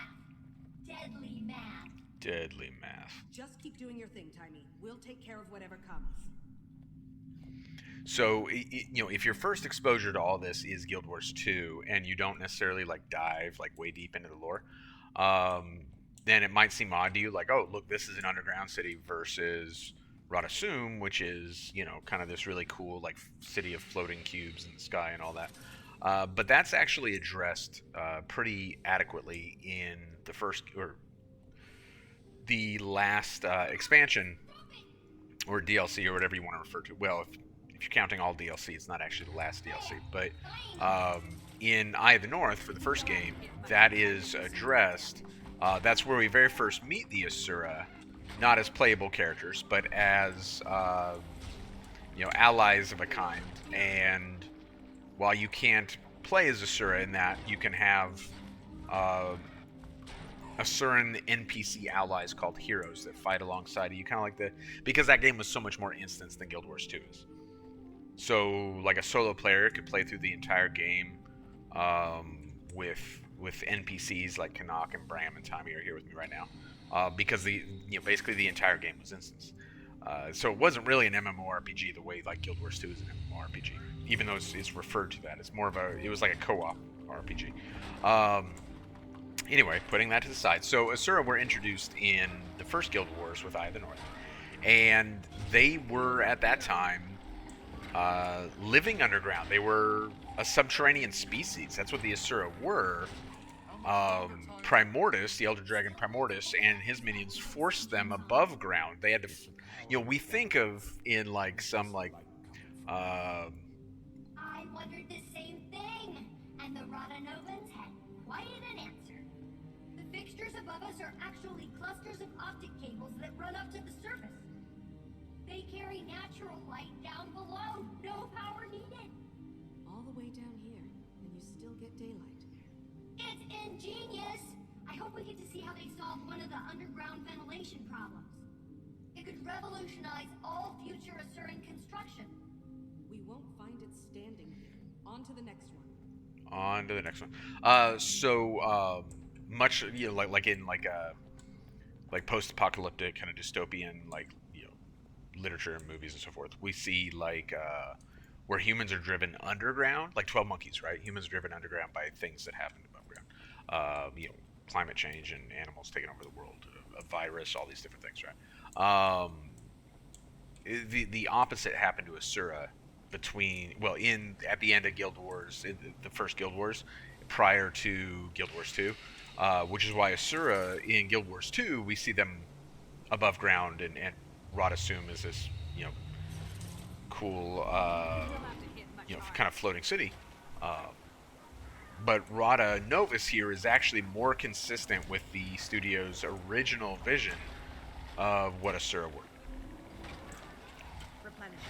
Deadly math. Deadly math. Just keep doing your thing, Taimi. We'll take care of whatever comes. So, if your first exposure to all this is Guild Wars 2, and you don't necessarily, dive, way deep into the lore, then it might seem odd to you, oh, look, this is an underground city versus Rada Sum, which is, kind of this really cool, city of floating cubes in the sky and all that. But that's actually addressed pretty adequately in the first, or the last expansion, or DLC, or whatever you want to refer to. Well, if you're counting all DLC, it's not actually the last DLC. But in Eye of the North, for the first game, that is addressed. That's where we very first meet the Asura, not as playable characters, but as allies of a kind. And while you can't play as Asura in that, you can have Asuran NPC allies called heroes that fight alongside of you, kind of because that game was so much more instance than Guild Wars 2 is. So, a solo player could play through the entire game with NPCs like Canuck and Bram and Taimi are here with me right now, because basically the entire game was instance. So it wasn't really an MMORPG the way Guild Wars 2 is an MMORPG, even though it's referred to that. It's more of it was like a co-op RPG. Anyway, putting that to the side. So Asura were introduced in the first Guild Wars with Eye of the North, and they were at that time living underground. They were a subterranean species. That's what the Asura were. Primordus, the Elder Dragon Primordus, and his minions forced them above ground. They had to, we think of in some I wondered the same thing, and the Rodanovans had quite an answer. The fixtures above us are actually clusters of optic cables that run up to the surface. They carry natural light down below, no power needed. All the way down here, and you still get daylight. It's ingenious! I hope we get to see how they solve one of the underground ventilation problems. It could revolutionize all future Asuran construction. We won't find it standing here. On to the next one. On to the next one. So much like in a post-apocalyptic kind of dystopian literature and movies and so forth, we see where humans are driven underground, like 12 Monkeys, right? Humans are driven underground by things that happen above ground. Climate change and animals taking over the world a virus, all these different things, right? The opposite happened to Asura at the end of Guild Wars, the first Guild Wars, prior to Guild Wars 2, which is why Asura in Guild Wars 2 we see them above ground, and Rod assume is this cool kind of floating city. But Rada Novus here is actually more consistent with the studio's original vision of what Asura were. Replenishing.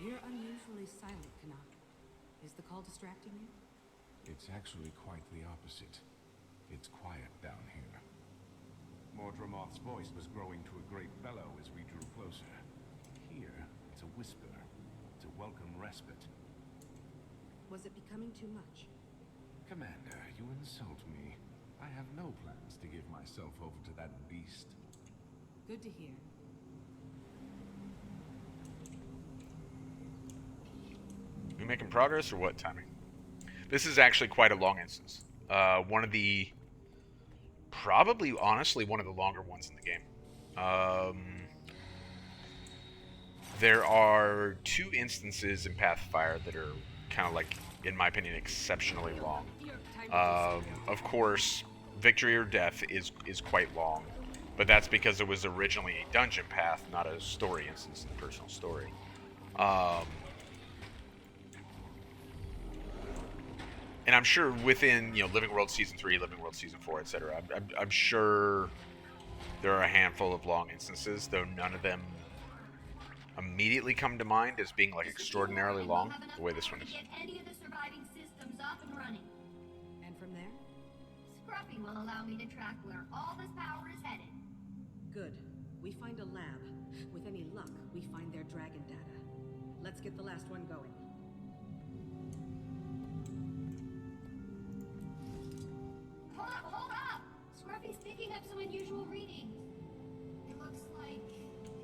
You're unusually silent, Kanak. Is the call distracting you? It's actually quite the opposite. It's quiet down here. Mordremoth's voice was growing to a great bellow as we drew closer. Here, it's a whisper. It's a welcome respite. Was it becoming too much? Commander, you insult me. I have no plans to give myself over to that beast. Good to hear. We making progress or what, Taimi? This is actually quite a long instance. One of the... Probably, honestly, one of the longer ones in the game. There are 2 instances in Pathfire that are kind of like, in my opinion, exceptionally long. Of course, Victory or Death is quite long, but that's because it was originally a dungeon path, not a story instance in the personal story. And I'm sure within, Living World Season 3, Living World Season 4, etc., I'm sure there are a handful of long instances, though none of them immediately come to mind as being, like, extraordinarily long, the way this one is. Get any of the surviving systems up and running. And from there? Scruffy will allow me to track where all this power is headed. Good. We find a lab. With any luck, we find their dragon data. Let's get the last one going. Hold up! Scruffy's picking up some unusual readings. It looks like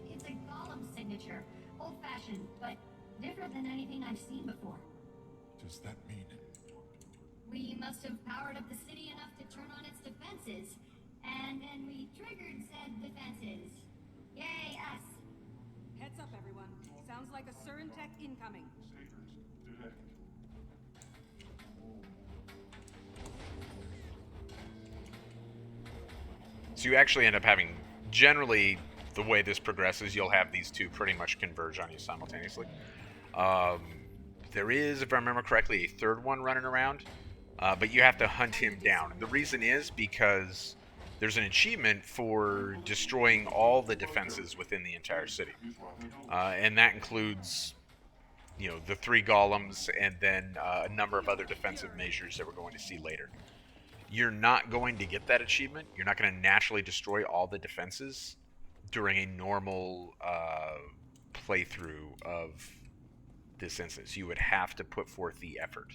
it's a golem signature. Old-fashioned, but different than anything I've seen before. Does that mean? We must have powered up the city enough to turn on its defenses. And then we triggered said defenses. Yay, us! Heads up, everyone. Sounds like a Asuran tech incoming. So you actually end up having, generally, the way this progresses, you'll have these 2 pretty much converge on you simultaneously. There is, if I remember correctly, a 3rd one running around, but you have to hunt him down. And the reason is because there's an achievement for destroying all the defenses within the entire city. And that includes, the 3 golems and then a number of other defensive measures that we're going to see later. You're not going to get that achievement. You're not going to naturally destroy all the defenses during a normal playthrough of this instance. You would have to put forth the effort.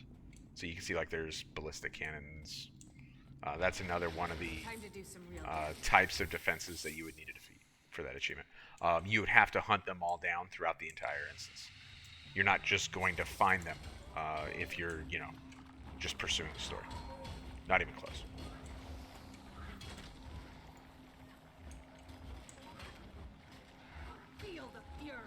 So you can see, like, there's ballistic cannons. That's another one of the types of defenses that you would need to defeat for that achievement. You would have to hunt them all down throughout the entire instance. You're not just going to find them if you're, just pursuing the story. Not even close. Feel the fury.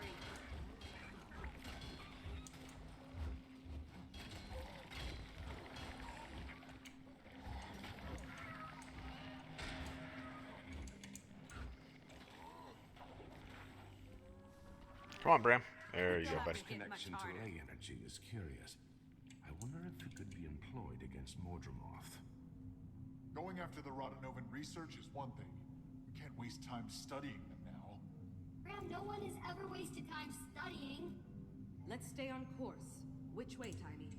Come on, Bram. There you go, buddy. Connection to Ley energy is curious. I wonder if it could be employed against Mordremoth. Going after the Rodanovan research is one thing. We can't waste time studying them now. Graham, no one has ever wasted time studying. Let's stay on course. Which way, Taimi?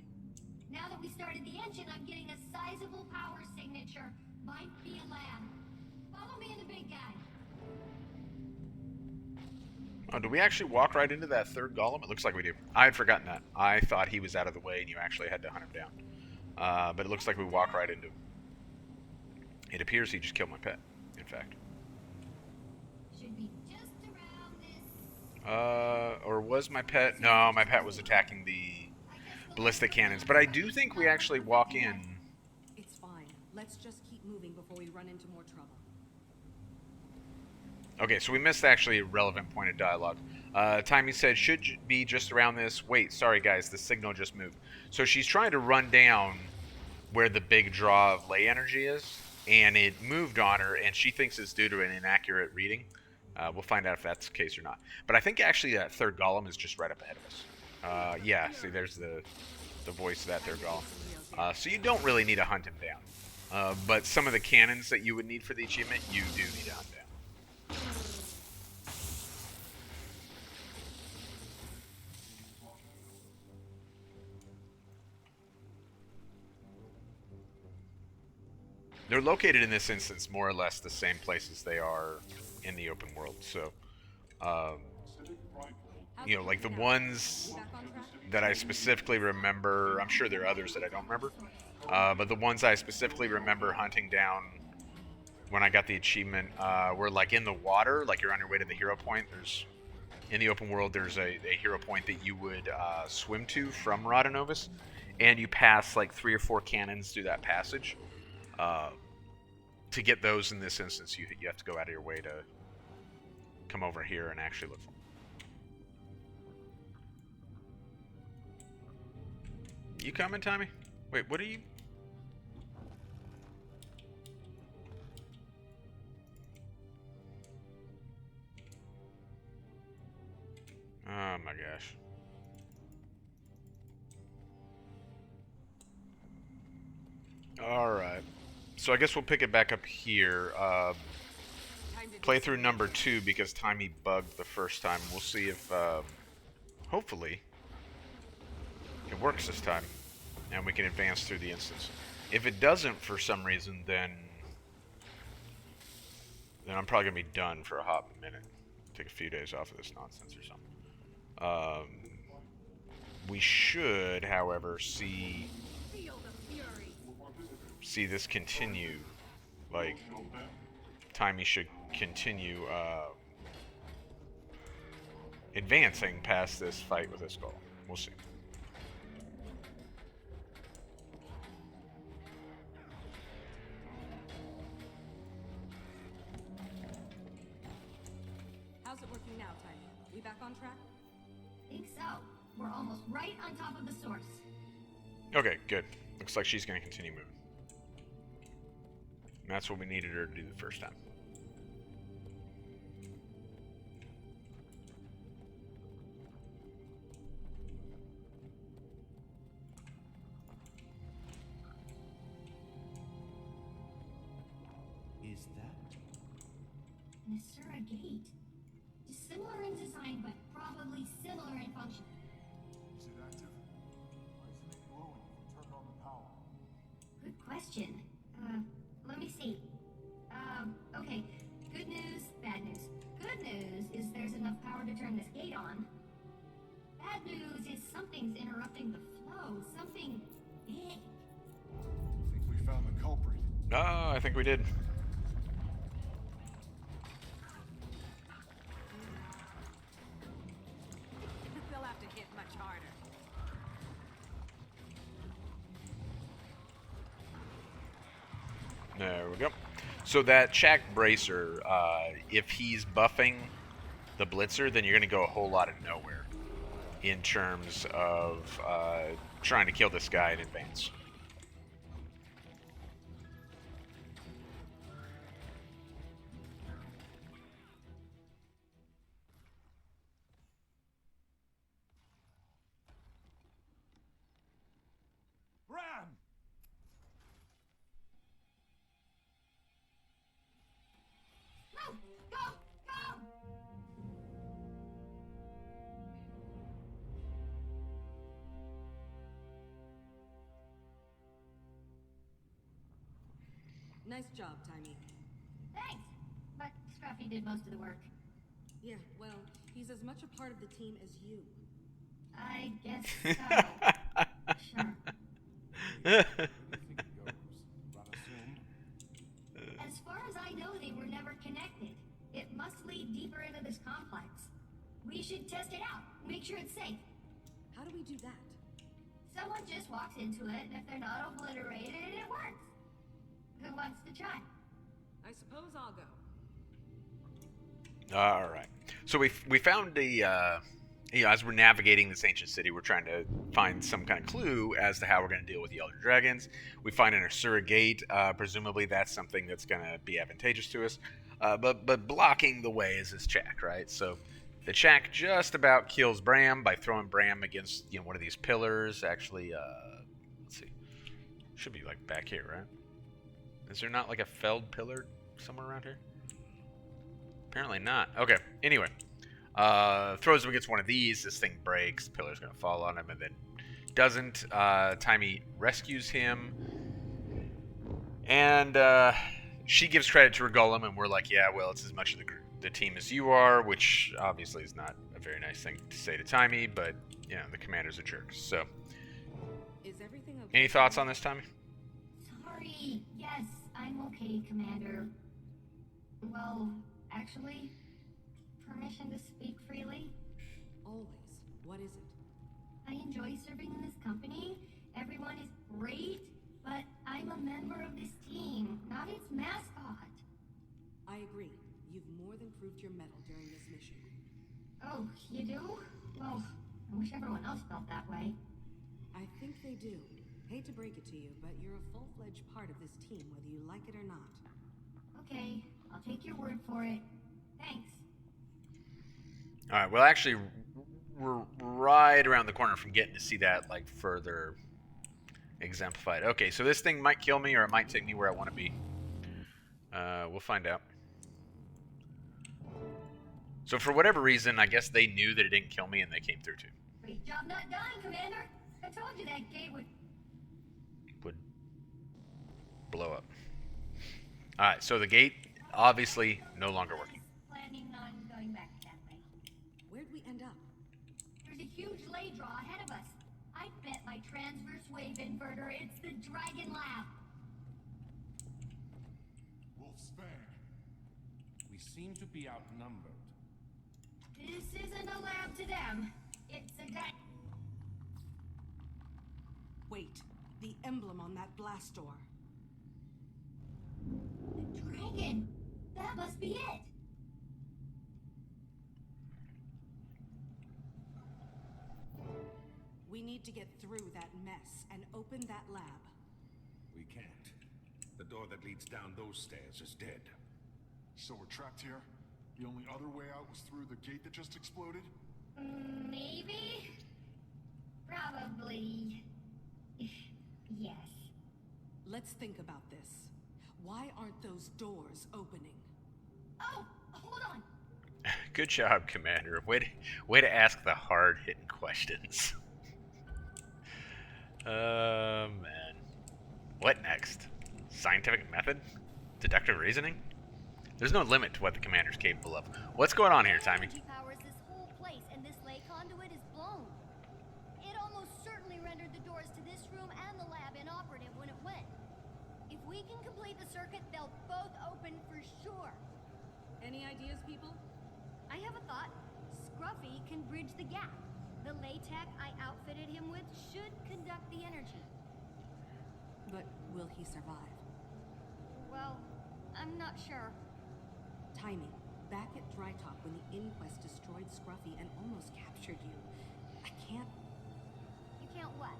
Now that we started the engine, I'm getting a sizable power signature. Might be a lab. Follow me and the big guy. Oh, do we actually walk right into that 3rd golem? It looks like we do. I had forgotten that. I thought he was out of the way and you actually had to hunt him down. But it looks like we walk right into him. It appears he just killed my pet, in fact. Should be just around this. Or was my pet? No, my pet was attacking the ballistic cannons. But I do think we actually walk in. It's fine. Let's just keep moving before we run into more trouble. Okay, so we missed actually a relevant point of dialogue. Taimi said, should be just around this. Wait, sorry guys, the signal just moved. So she's trying to run down where the big draw of ley energy is, and it moved on her, and she thinks it's due to an inaccurate reading. We'll find out if that's the case or not. But I think actually that third golem is just right up ahead of us. Yeah, see, there's the voice of that third golem. So you don't really need to hunt him down. But some of the cannons that you would need for the achievement, you do need to hunt down. They're located in this instance more or less the same places they are in the open world. So, you know, like the ones that I specifically remember, I'm sure there are others that I don't remember, but the ones I specifically remember hunting down when I got the achievement were like in the water, like you're on your way to the hero point. There's, in the open world, there's a hero point that you would swim to from Rodanovis, and you pass like 3 or 4 cannons through that passage. To get those in this instance, you have to go out of your way to come over here and actually look for them. You coming, Tommy? Wait, what are you? Oh my gosh. Alright. So I guess we'll pick it back up here. Playthrough number 2 because Taimi bugged the first time. We'll see if, hopefully, it works this time. And we can advance through the instance. If it doesn't for some reason, then I'm probably going to be done for a hot minute. Take a few days off of this nonsense or something. We should, however, see this continue. Like, Taimi should continue advancing past this fight with this goal. We'll see. How's it working now, Taimi? We back on track? Think so. We're almost right on top of the source. Okay, good. Looks like she's going to continue moving. And that's what we needed her to do the first time. Is that? An Asuran gate. Just similar in design, but probably similar in function. Is it active? Why isn't it glowing if we turn on the power? Good question. Let me see. Okay. Good news, bad news. Good news is there's enough power to turn this gate on. Bad news is something's interrupting the flow. Something big. I think we found the culprit. Oh, I think we did. They'll have to hit much harder. There we go. So that Shack Bracer, if he's buffing the Blitzer, then you're going to go a whole lot of nowhere in terms of trying to kill this guy in advance. Ram! Go! Go! Go! Nice job, Taimi. Thanks! But Scruffy did most of the work. Yeah, well, he's as much a part of the team as you. I guess so. Sure. As far as I know, they were never connected. It must lead deeper into this complex. We should test it out. Make sure it's safe. How do we do that? Someone just walks into it, and if they're not obliterated, it works. Who wants to try? I suppose I'll go. All right. So we found the as we're navigating this ancient city, we're trying to find some kind of clue as to how we're going to deal with the elder dragons. We find an Asuran gate. Presumably, that's something that's going to be advantageous to us. But blocking the way is this Chak, right? So the Chak just about kills Bram by throwing Bram against one of these pillars. Actually, let's see, should be like back here, right? Is there not like a felled pillar somewhere around here? Apparently not. Okay. Anyway, throws him against one of these. This thing breaks. The pillar's gonna fall on him, and then doesn't. Taimi rescues him, and she gives credit to her golem, and we're like, yeah, well, it's as much of the team as you are, which obviously is not a very nice thing to say to Taimi, but the commander's a jerk. So, Is everything okay? any thoughts on this, Taimi? Sorry. Yes, I'm okay, Commander. Well, actually, permission to speak freely? Always. What is it? I enjoy serving in this company. Everyone is great, but I'm a member of this team, not its mascot. I agree. You've more than proved your mettle during this mission. Oh, you do? Well, I wish everyone else felt that way. I think they do. Hate to break it to you, but you're a full-fledged part of this team, whether you like it or not. Okay, I'll take your word for it. Thanks. All right. Well, actually, we're right around the corner from getting to see that like further exemplified. Okay, so this thing might kill me, or it might take me where I want to be. We'll find out. So for whatever reason, I guess they knew that it didn't kill me, and they came through too. Great job not dying, Commander. I told you that gate would blow up. All right. So the gate obviously no longer working. planning on going back that way. Where'd we end up? There's a huge ley draw ahead of us. I bet my transverse wave inverter it's the Dragon Lab. Wolfsbane. We seem to be outnumbered. This isn't a lab to them. It's a Wait. The emblem on that blast door. The dragon. That must be it. We need to get through that mess and open that lab. We can't. The door that leads down those stairs is dead. So we're trapped here? The only other way out was through the gate that just exploded? Maybe? Probably. Yes. Let's think about this. Why aren't those doors opening? Oh, hold on. Good job, Commander. Way to ask the hard-hitting questions. Man. What next? Scientific method? Deductive reasoning? There's no limit to what the Commander's capable of. What's going on here, Taimi? Energy powers this whole place, and this ley conduit is blown. It almost certainly rendered the doors to this room and the lab inoperative when it went. If we can complete the circuit, they'll both open for sure. Any ideas, people? I have a thought. Scruffy can bridge the gap. The ley tech I outfitted him with should conduct the energy. But will he survive? Well, I'm not sure. Taimi, back at Drytop when the Inquest destroyed Scruffy and almost captured you. I can't... You can't what?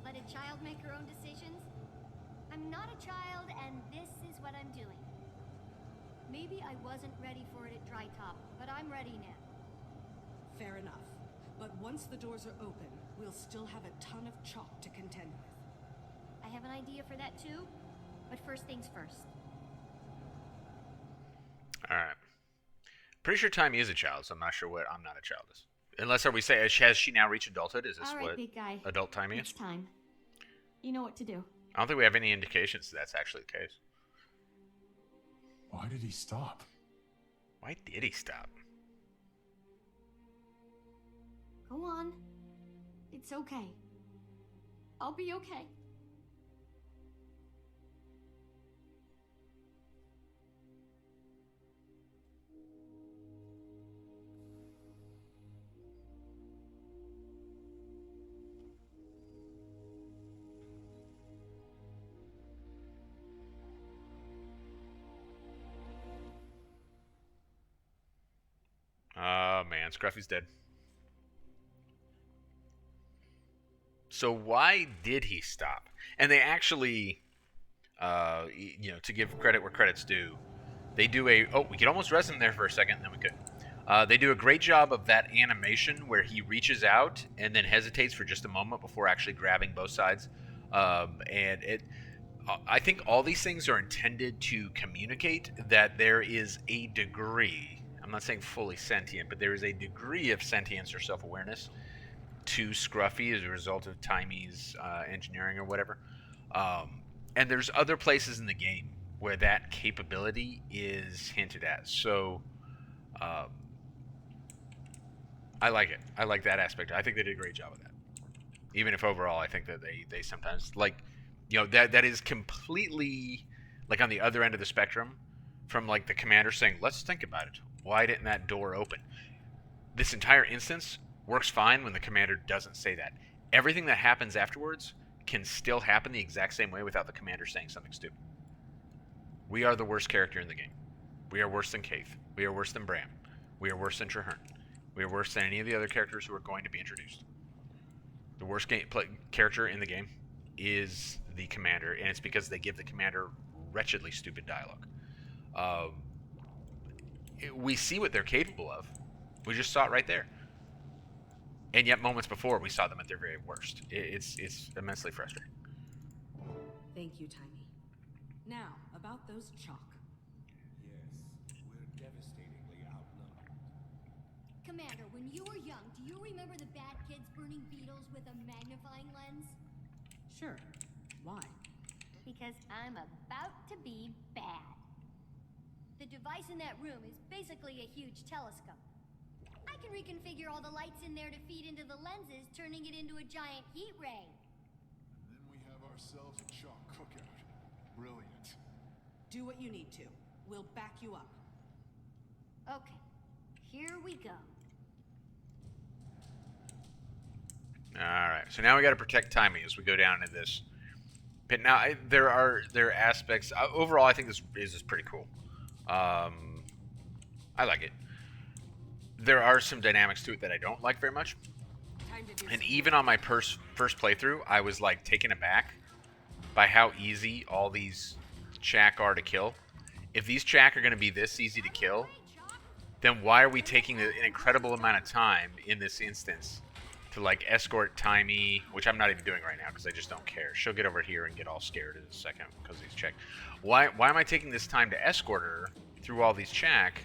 Let a child make her own decisions? I'm not a child, and this is what I'm doing. Maybe I wasn't ready for it at Drytop, but I'm ready now. Fair enough. But once the doors are open, we'll still have a ton of chalk to contend with. I have an idea for that too, but first things first. Alright. Pretty sure Taimi is a child, so I'm not sure what I'm not a child is. Unless are we say has she now reached adulthood? Is this All right, what big guy. adult Taimi It's is? time. You know what to do. I don't think we have any indications that that's actually the case. Why did he stop? Why did he stop? Go on. It's okay. I'll be okay. man. Scruffy's dead. So why did he stop? And they actually, to give credit where credit's due, they do a... Oh, we could almost rest him there for a second, and then we could. They do a great job of that animation where he reaches out and then hesitates for just a moment before actually grabbing both sides. I think all these things are intended to communicate that there is a degree, I'm not saying fully sentient, but there is a degree of sentience or self-awareness to Scruffy as a result of Taimi's engineering or whatever. And there's other places in the game where that capability is hinted at. So I like it. I like that aspect. I think they did a great job of that. Even if overall I think that they sometimes, like, that is completely, like, on the other end of the spectrum from, like, the commander saying, let's think about it. Why didn't that door open? This entire instance works fine when the commander doesn't say that. Everything that happens afterwards can still happen the exact same way without the commander saying something stupid. We are the worst character in the game. We are worse than Kaith. We are worse than Bram. We are worse than Traherne. We are worse than any of the other characters who are going to be introduced. The worst character in the game is the commander, and it's because they give the commander wretchedly stupid dialogue. We see what they're capable of. We just saw it right there. And yet moments before, we saw them at their very worst. It's immensely frustrating. Thank you, Taimi. Now, about those chalk. Yes, we're devastatingly outnumbered. Commander, when you were young, do you remember the bad kids burning beetles with a magnifying lens? Sure. Why? Because I'm about to be bad. The device in that room is basically a huge telescope. I can reconfigure all the lights in there to feed into the lenses, turning it into a giant heat ray. And then we have ourselves a chalk cookout. Brilliant. Do what you need to. We'll back you up. Okay, here we go. Alright, so now we got to protect Taimi as we go down into this pit. Now, there are aspects... overall, I think this is pretty cool. I like it. There are some dynamics to it that I don't like very much. And even on my first playthrough, I was, like, taken aback by how easy all these Chak are to kill. If these Chak are going to be this easy to kill, then why are we taking an incredible amount of time in this instance to, like, escort Taimi, which I'm not even doing right now because I just don't care. She'll get over here and get all scared in a second because of these Chak. Why am I taking this time to escort her through all these Chak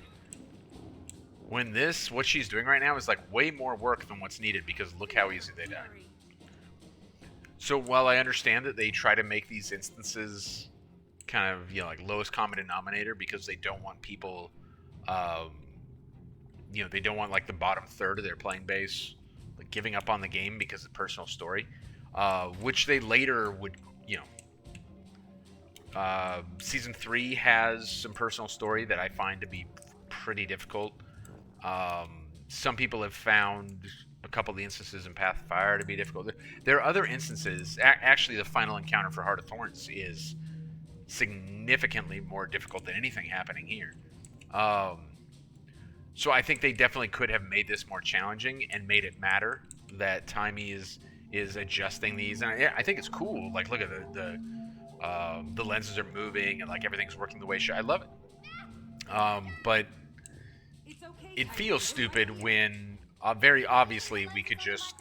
when what she's doing right now is, like, way more work than what's needed because look how easy they die. So while I understand that they try to make these instances kind of, like, lowest common denominator because they don't want people, they don't want, like, the bottom third of their playing base, like, giving up on the game because of personal story, which they later would, Season 3 has some personal story that I find to be pretty difficult. Some people have found a couple of the instances in Path of Fire to be difficult. There are other instances. Actually, the final encounter for Heart of Thorns is significantly more difficult than anything happening here. So I think they definitely could have made this more challenging and made it matter that Taimi is adjusting these. And I think it's cool. Like, look at the lenses are moving and, like, everything's working the way it should. I love it. But it feels stupid when very obviously we could just,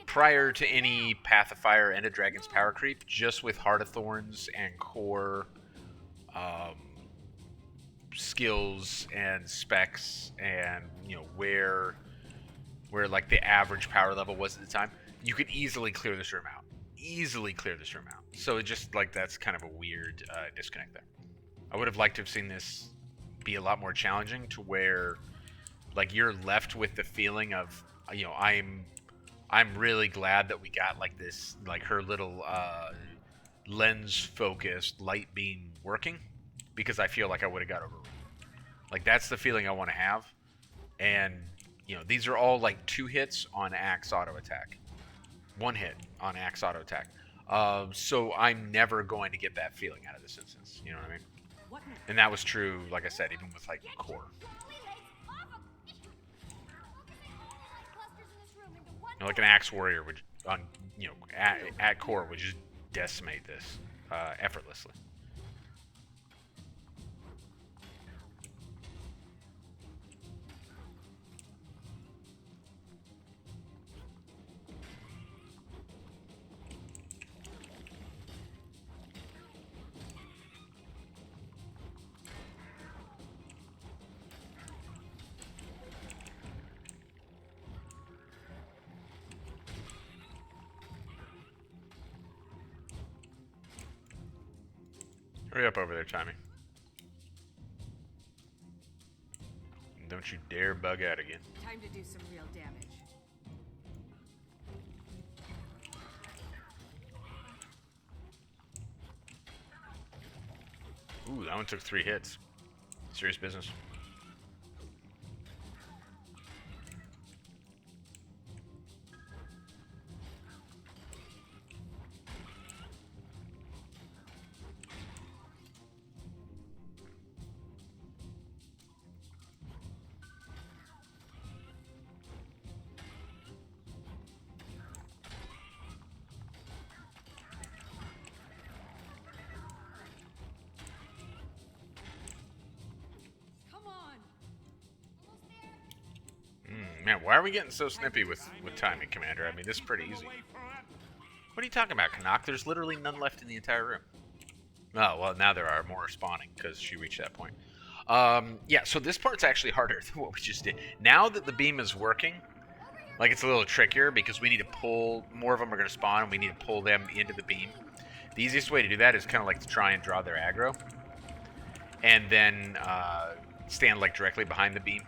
prior to any Path of Fire and a Dragon's Power creep, just with Heart of Thorns and core skills and specs and where like the average power level was at the time, you could easily clear this room out. So it just, like, that's kind of a weird disconnect there. I would have liked to have seen this be a lot more challenging to where, like, you're left with the feeling of, I'm really glad that we got, like, this, like, her little lens focused light beam working, because I feel like I would have got overruled. Like, that's the feeling I want to have. And these are all, like, 2 hits on Axe auto attack, 1 hit on Axe auto attack. So I'm never going to get that feeling out of this instance. You know what I mean? And that was true, like I said, even with, like, core. know, like an axe warrior would, at core would just decimate this effortlessly. Hurry up over there, Taimi. Don't you dare bug out again. Time to do some real damage. Ooh, that one took 3 hits. Serious business. Man, why are we getting so snippy with timing, Commander? I mean, this is pretty easy. What are you talking about, Canuck? There's literally none left in the entire room. Oh, well, now there are more spawning because she reached that point. Yeah, so this part's actually harder than what we just did. Now that the beam is working, like, it's a little trickier because we need to pull, more of them are going to spawn, and we need to pull them into the beam. The easiest way to do that is kind of like to try and draw their aggro, and then stand, like, directly behind the beam.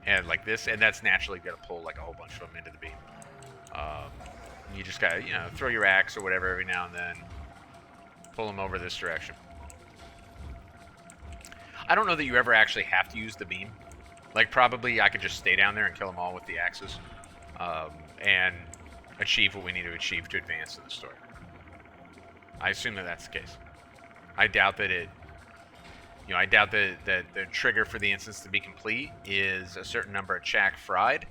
And like this, and that's naturally going to pull like a whole bunch of them into the beam. You just gotta, throw your axe or whatever every now and then, pull them over this direction. I don't know that you ever actually have to use the beam. Like, probably I could just stay down there and kill them all with the axes, and achieve what we need to achieve to advance in the story. I assume that that's the case. I doubt that it. I doubt that the trigger for the instance to be complete is a certain number of Chak fried.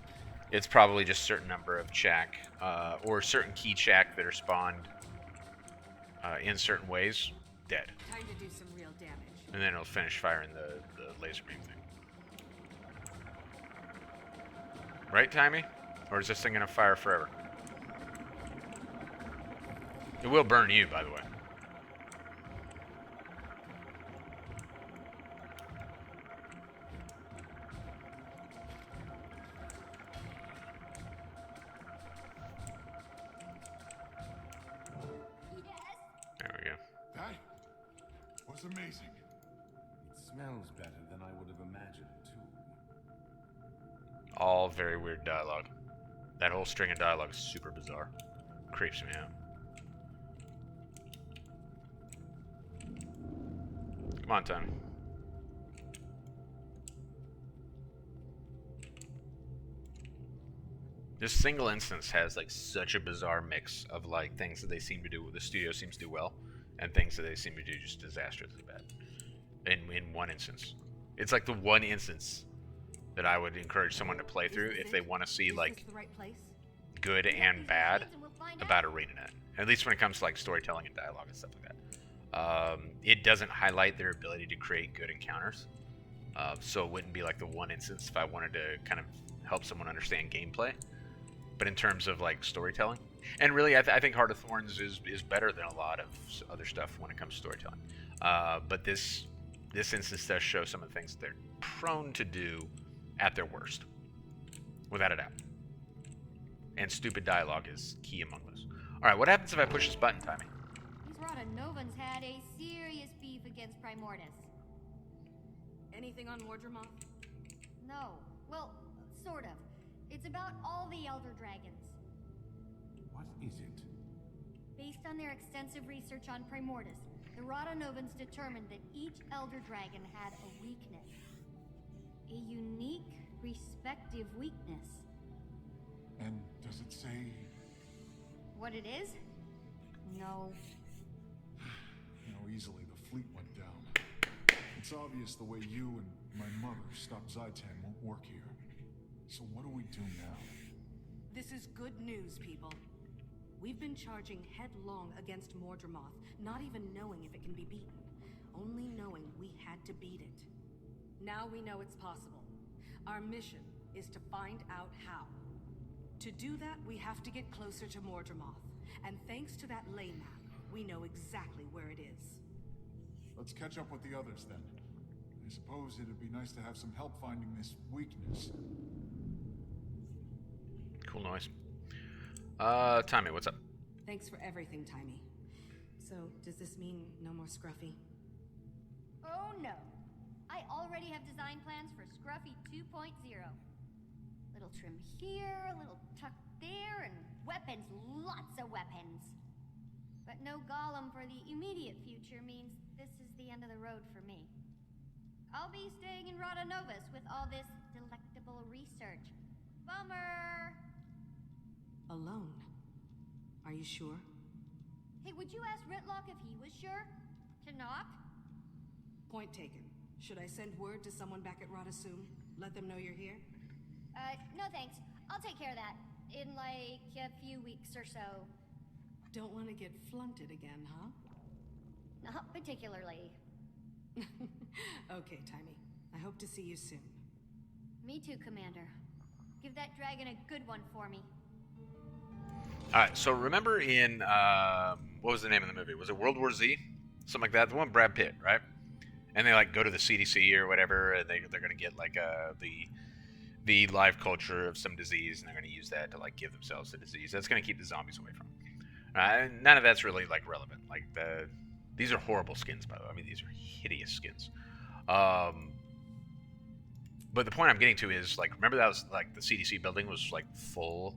It's probably just a certain number of Chak, or certain key Chak that are spawned in certain ways, dead. Time to do some real damage. And then it'll finish firing the laser beam thing. Right, Taimi? Or is this thing going to fire forever? It will burn you, by the way. Amazing. It smells better than I would have imagined, too. All very weird dialogue. That whole string of dialogue is super bizarre. Creeps me out. Come on, Taimi. This single instance has like such a bizarre mix of like things that they seem to do, the studio seems to do well, and things that they seem to do just disastrously bad. In one instance. It's like the one instance that I would encourage someone to play through if they want to see like good and bad about ArenaNet. At least when it comes to like storytelling and dialogue and stuff like that. It doesn't highlight their ability to create good encounters. So it wouldn't be like the one instance if I wanted to kind of help someone understand gameplay. But in terms of like storytelling, and really I think Heart of Thorns is better than a lot of other stuff when it comes to storytelling. But this instance does show some of the things that they're prone to do at their worst, without a doubt. And stupid dialogue is key among those. All right, what happens if I push this button, Taimi? These Rotanovans had a serious beef against Primordus. Anything on Mordremoth? No. Well, sort of. It's about all the Elder Dragons. What is it? Based on their extensive research on Primordus, the Rotanovans determined that each Elder Dragon had a weakness. A unique, respective weakness. And does it say... What it is? No. Easily the fleet went down. It's obvious the way you and my mother stopped Zaitan won't work here. So what do we do now? This is good news, people. We've been charging headlong against Mordramoth, not even knowing if it can be beaten. Only knowing we had to beat it. Now we know it's possible. Our mission is to find out how. To do that, we have to get closer to Mordramoth. And thanks to that ley map, we know exactly where it is. Let's catch up with the others then. I suppose it'd be nice to have some help finding this weakness. Cool noise. Taimi, what's up? Thanks for everything, Taimi. So, does this mean no more Scruffy? Oh no. I already have design plans for Scruffy 2.0. Little trim here, a little tuck there, and weapons, lots of weapons. But no Golem for the immediate future means this is the end of the road for me. I'll be staying in Rada Novus with all this delectable research. Bummer! Alone? Are you sure? Hey, would you ask Ritlock if he was sure? To not? Point taken. Should I send word to someone back at Radasum? Let them know you're here? No thanks. I'll take care of that. In like a few weeks or so. Don't want to get flunted again, huh? Not particularly. Okay, Taimi. I hope to see you soon. Me too, Commander. Give that dragon a good one for me. Alright, so remember in, what was the name of the movie? Was it World War Z? Something like that? The one with Brad Pitt, right? And they, like, go to the CDC or whatever, and they're going to get, like, the live culture of some disease, and they're going to use that to, like, give themselves the disease. That's going to keep the zombies away from them. None of that's really, like, relevant. Like, these are horrible skins, by the way. I mean, these are hideous skins. But the point I'm getting to is, like, remember that was, like, the CDC building was, like, full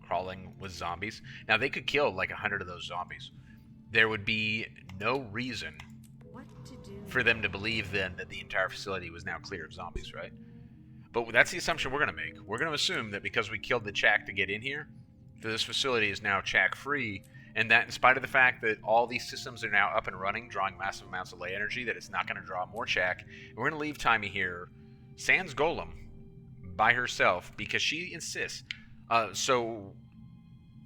crawling with zombies? Now, they could kill, like, 100 of those zombies. There would be no reason for them to believe, then, that the entire facility was now clear of zombies, right? But that's the assumption we're going to make. We're going to assume that because we killed the Chak to get in here, that this facility is now Chak-free, and that in spite of the fact that all these systems are now up and running, drawing massive amounts of ley energy, that it's not going to draw more Chak. And we're going to leave Taimi here, sans Golem, by herself, because she insists. So,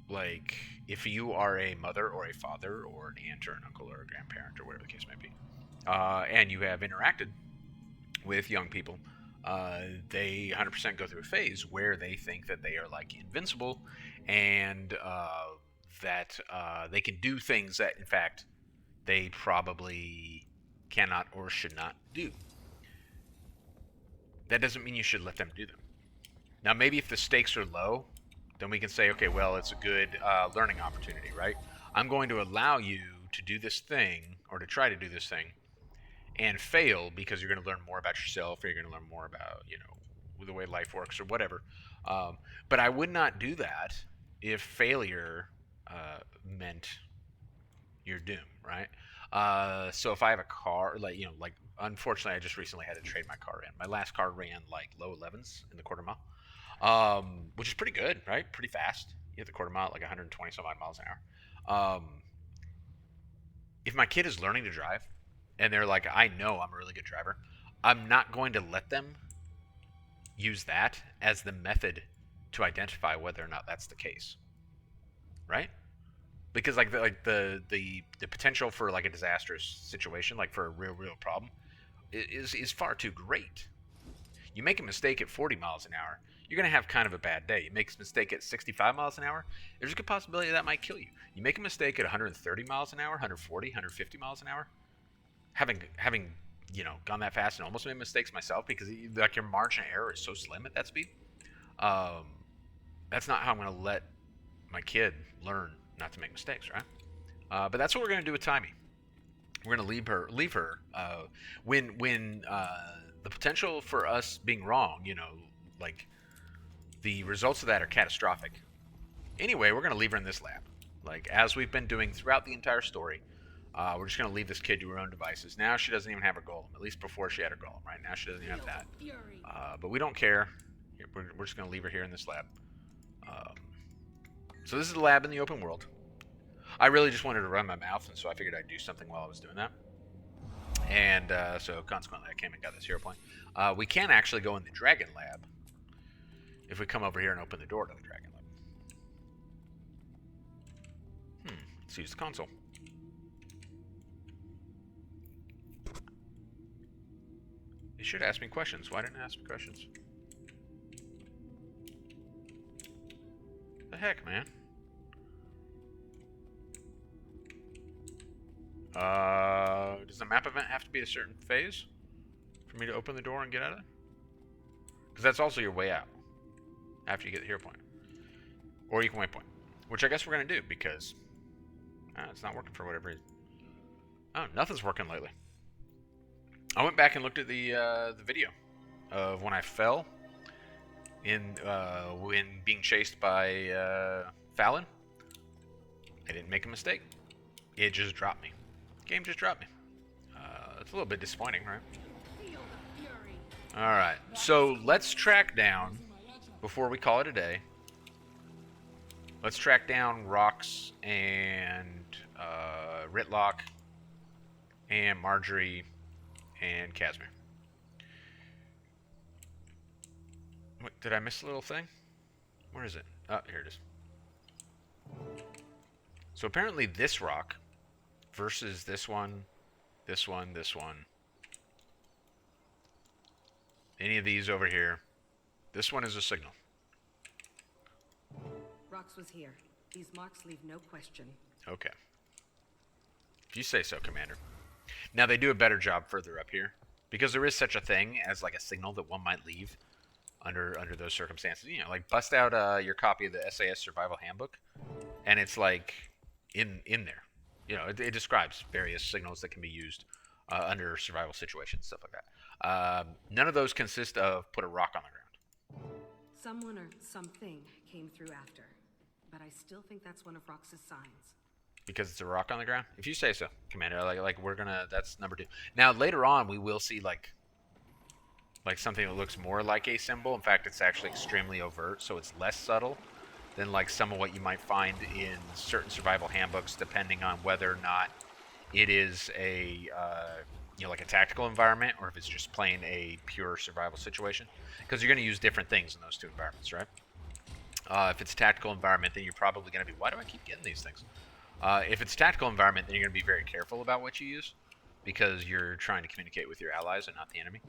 like, if you are a mother or a father or an aunt or an uncle or a grandparent or whatever the case may be, and you have interacted with young people, they 100% go through a phase where they think that they are, like, invincible, and that they can do things that, in fact, they probably cannot or should not do. That doesn't mean you should let them do them. Now, maybe if the stakes are low, then we can say, okay, well, it's a good learning opportunity, right? I'm going to allow you to do this thing, or to try to do this thing, and fail because you're going to learn more about yourself, or you're going to learn more about, you know, the way life works or whatever. But I would not do that if failure meant your doom, right? So if I have a car, like, you know, like, unfortunately, I just recently had to trade my car in. My last car ran, like, low 11s in the quarter mile, which is pretty good, right? Pretty fast. You hit the quarter mile at like 120 some odd miles an hour. If my kid is learning to drive, and they're like, I know I'm a really good driver, I'm not going to let them use that as the method to identify whether or not that's the case, right? Because like the potential for, like, a disastrous situation, like for a real problem, is far too great. You make a mistake at 40 miles an hour, you're going to have kind of a bad day. You make a mistake at 65 miles an hour, there's a good possibility that might kill you. You make a mistake at 130 miles an hour, 140, 150 miles an hour, having you know, gone that fast and almost made mistakes myself, because, like, your margin of error is so slim at that speed. That's not how I'm going to let my kid learn not to make mistakes, right? But that's what we're going to do with Taimi. We're going to leave her when the potential for us being wrong, you know, like, the results of that are catastrophic. Anyway, we're going to leave her in this lab, like, as we've been doing throughout the entire story. We're just going to leave this kid to her own devices. Now she doesn't even have her golem. At least before she had her golem, right? Now she doesn't even have that. But we don't care. We're just going to leave her here in this lab. So this is the lab in the open world. I really just wanted to run my mouth, and so I figured I'd do something while I was doing that. And so consequently, I came and got this hero point. We can actually go in the dragon lab if we come over here and open the door to the dragon lab. Let's use the console. It should ask me questions. Why didn't it ask me questions? The heck, man? Does the map event have to be a certain phase for me to open the door and get out of it? Because that's also your way out after you get the hero point. Or you can waypoint. Which I guess we're going to do because it's not working for whatever reason. Oh, nothing's working lately. I went back and looked at the video of when I fell when being chased by Fallon. I didn't make a mistake. It just dropped me. Game just dropped me. It's a little bit disappointing, right? Alright, so let's track down, before we call it a day, let's track down Rox and Ritlock and Marjorie and Casimir. What, did I miss a little thing? Where is it? Oh, here it is. So apparently this rock versus this one, this one, this one. Any of these over here. This one is a signal. Rox was here. These marks leave no question. Okay. If you say so, Commander. Now, they do a better job further up here, because there is such a thing as like a signal that one might leave under those circumstances. You know, like bust out your copy of the SAS Survival Handbook, and it's like in there. You know, it describes various signals that can be used under survival situations, stuff like that. None of those consist of put a rock on the ground. Someone or something came through after, but I still think that's one of Rox's signs. Because it's a rock on the ground? If you say so, Commander. Like we're gonna. That's number 2. Now later on, we will see like something that looks more like a symbol. In fact, it's actually extremely overt, so it's less subtle than like some of what you might find in certain survival handbooks, depending on whether or not it is a like a tactical environment, or if it's just plain a pure survival situation. Because you're going to use different things in those two environments, right? If it's a tactical environment, then you're probably going to be, why do I keep getting these things? If it's a tactical environment, then you're going to be very careful about what you use, because you're trying to communicate with your allies and not the enemy.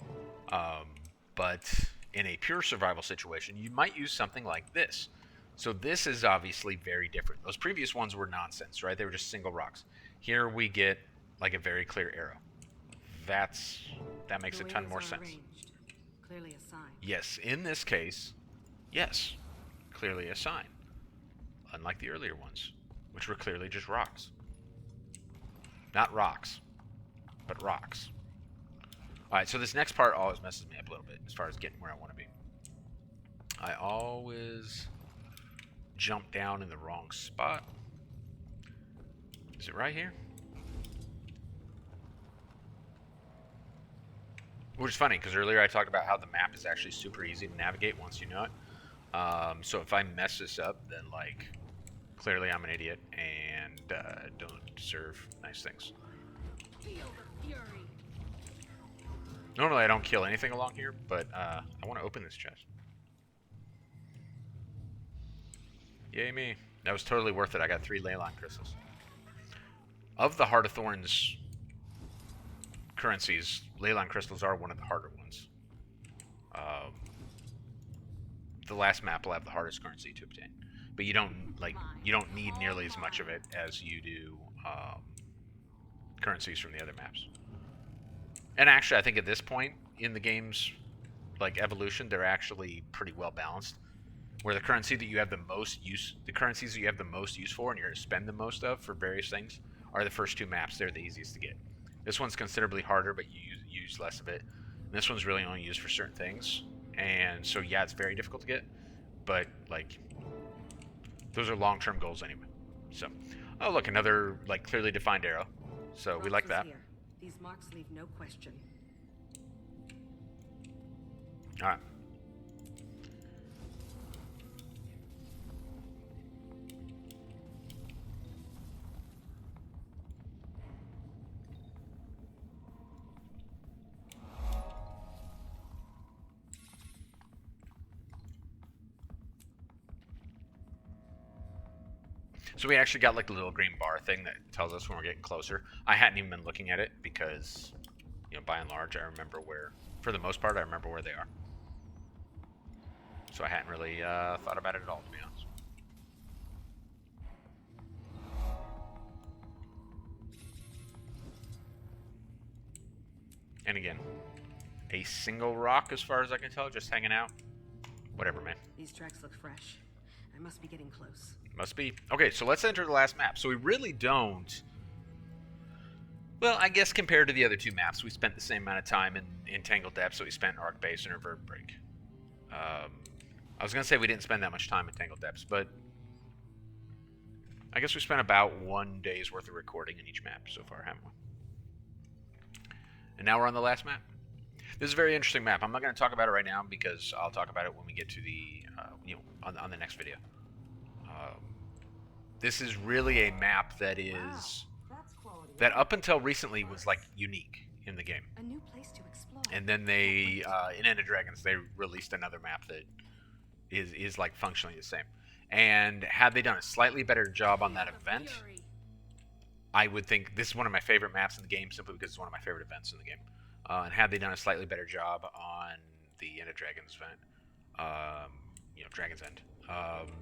But in a pure survival situation, you might use something like this. So this is obviously very different. Those previous ones were nonsense, right? They were just single rocks. Here we get like a very clear arrow. That makes a ton more sense. Arranged. Clearly a sign. Yes, in this case, yes, clearly a sign. Unlike the earlier ones, which were clearly just rocks. Not rocks, but rocks. Alright, so this next part always messes me up a little bit as far as getting where I want to be. I always jump down in the wrong spot. Is it right here? Which is funny, because earlier I talked about how the map is actually super easy to navigate once you know it. So if I mess this up, then like, clearly I'm an idiot and don't deserve nice things. Normally I don't kill anything along here, but I want to open this chest. Yay me. That was totally worth it. I got 3 ley line crystals. Of the Heart of Thorns currencies, ley line crystals are one of the harder ones. The last map will have the hardest currency to obtain, but you don't need nearly as much of it as you do currencies from the other maps. And actually, I think at this point in the game's like evolution, they're actually pretty well balanced. Where the currency that you have the most use, the currencies that you have the most use for, and you're going to spend the most of for various things, are the first 2 maps. They're the easiest to get. This one's considerably harder, but you use less of it. And this one's really only used for certain things, and so yeah, it's very difficult to get. But like, those are long-term goals anyway. So, oh look, another like clearly defined arrow. So we like that. Here. These marks leave no question. All right. So we actually got like the little green bar thing that tells us when we're getting closer. I hadn't even been looking at it because, you know, by and large, I remember where, for the most part, I remember where they are. So I hadn't really thought about it at all, to be honest. And again, a single rock as far as I can tell, just hanging out. Whatever, man. These tracks look fresh. I must be getting close. Must be. Okay, so let's enter the last map. So we really don't... Well, I guess compared to the other two maps, we spent the same amount of time in Tangled Depths that we spent in Arc Base and Revert Break. I was going to say we didn't spend that much time in Tangled Depths, but I guess we spent about 1 day's worth of recording in each map so far, haven't we? And now we're on the last map. This is a very interesting map. I'm not going to talk about it right now because I'll talk about it when we get to the, on the next video. This is really a map that is, that up until recently was like unique in the game. A new place to explore. And then they, in End of Dragons, they released another map that is like functionally the same. And had they done a slightly better job on that event, I would think this is one of my favorite maps in the game simply because it's one of my favorite events in the game. And had they done a slightly better job on the End of Dragons event, Dragon's End,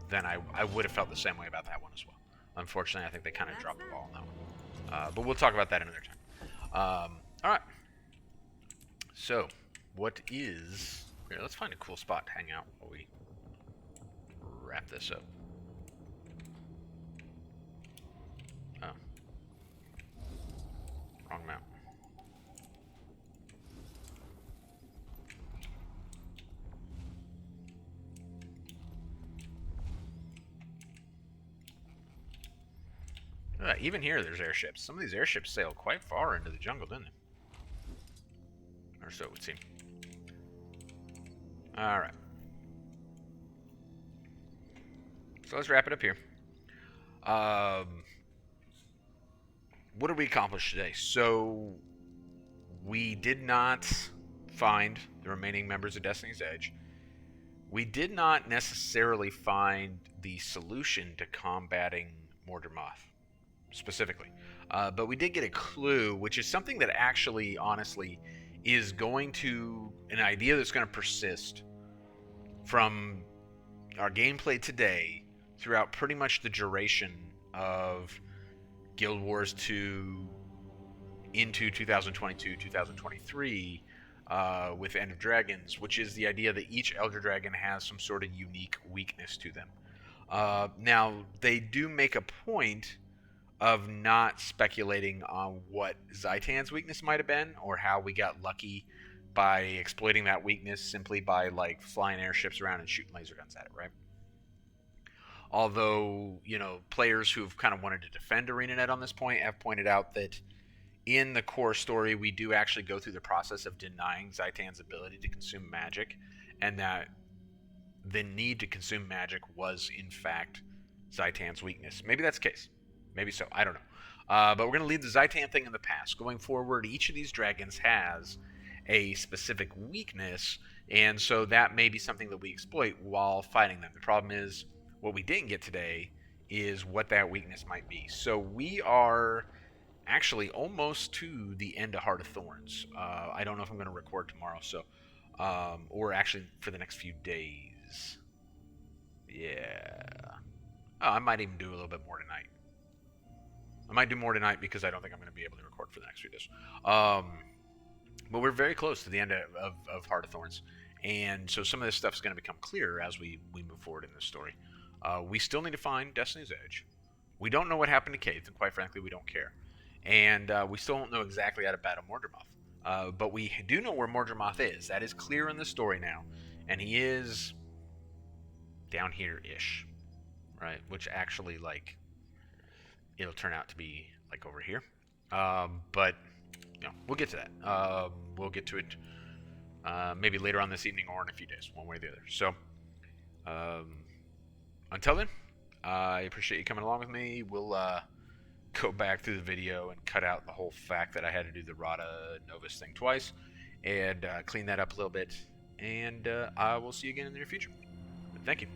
then I would have felt the same way about that one as well. Unfortunately, I think they kind of dropped the ball on that one. But we'll talk about that another time. All right. So, what is... Here, let's find a cool spot to hang out while we wrap this up. Oh. Wrong map. Even here, there's airships. Some of these airships sail quite far into the jungle, didn't they? Or so it would seem. Alright. So let's wrap it up here. What did we accomplish today? So, we did not find the remaining members of Destiny's Edge. We did not necessarily find the solution to combating Mordermoth, specifically. But we did get a clue, which is something that actually, honestly, is going to... an idea that's going to persist from our gameplay today throughout pretty much the duration of Guild Wars 2 into 2022, 2023 with End of Dragons, which is the idea that each Elder Dragon has some sort of unique weakness to them. Now, they do make a point of not speculating on what Zaitan's weakness might have been, or how we got lucky by exploiting that weakness simply by, like, flying airships around and shooting laser guns at it, right? Although, players who've kind of wanted to defend ArenaNet on this point have pointed out that in the core story, we do actually go through the process of denying Zaitan's ability to consume magic, and that the need to consume magic was, in fact, Zaitan's weakness. Maybe that's the case. Maybe so. I don't know. But we're going to leave the Zaitan thing in the past. Going forward, each of these dragons has a specific weakness, and so that may be something that we exploit while fighting them. The problem is, what we didn't get today is what that weakness might be. So we are actually almost to the end of Heart of Thorns. I don't know if I'm going to record tomorrow, so or actually for the next few days. Yeah. Oh, I might even do a little bit more tonight. I might do more tonight because I don't think I'm going to be able to record for the next few days. But we're very close to the end of Heart of Thorns. And so some of this stuff is going to become clearer as we move forward in this story. We still need to find Destiny's Edge. We don't know what happened to Keith, and quite frankly, we don't care. And we still don't know exactly how to battle Mordermoth. But we do know where Mordermoth is. That is clear in the story now. And he is down here-ish. Right? Which actually, like, it'll turn out to be, like, over here. But, we'll get to that. We'll get to it maybe later on this evening or in a few days, one way or the other. So, until then, I appreciate you coming along with me. We'll go back through the video and cut out the whole fact that I had to do the Rada Novus thing twice and clean that up a little bit. And I will see you again in the near future. Thank you.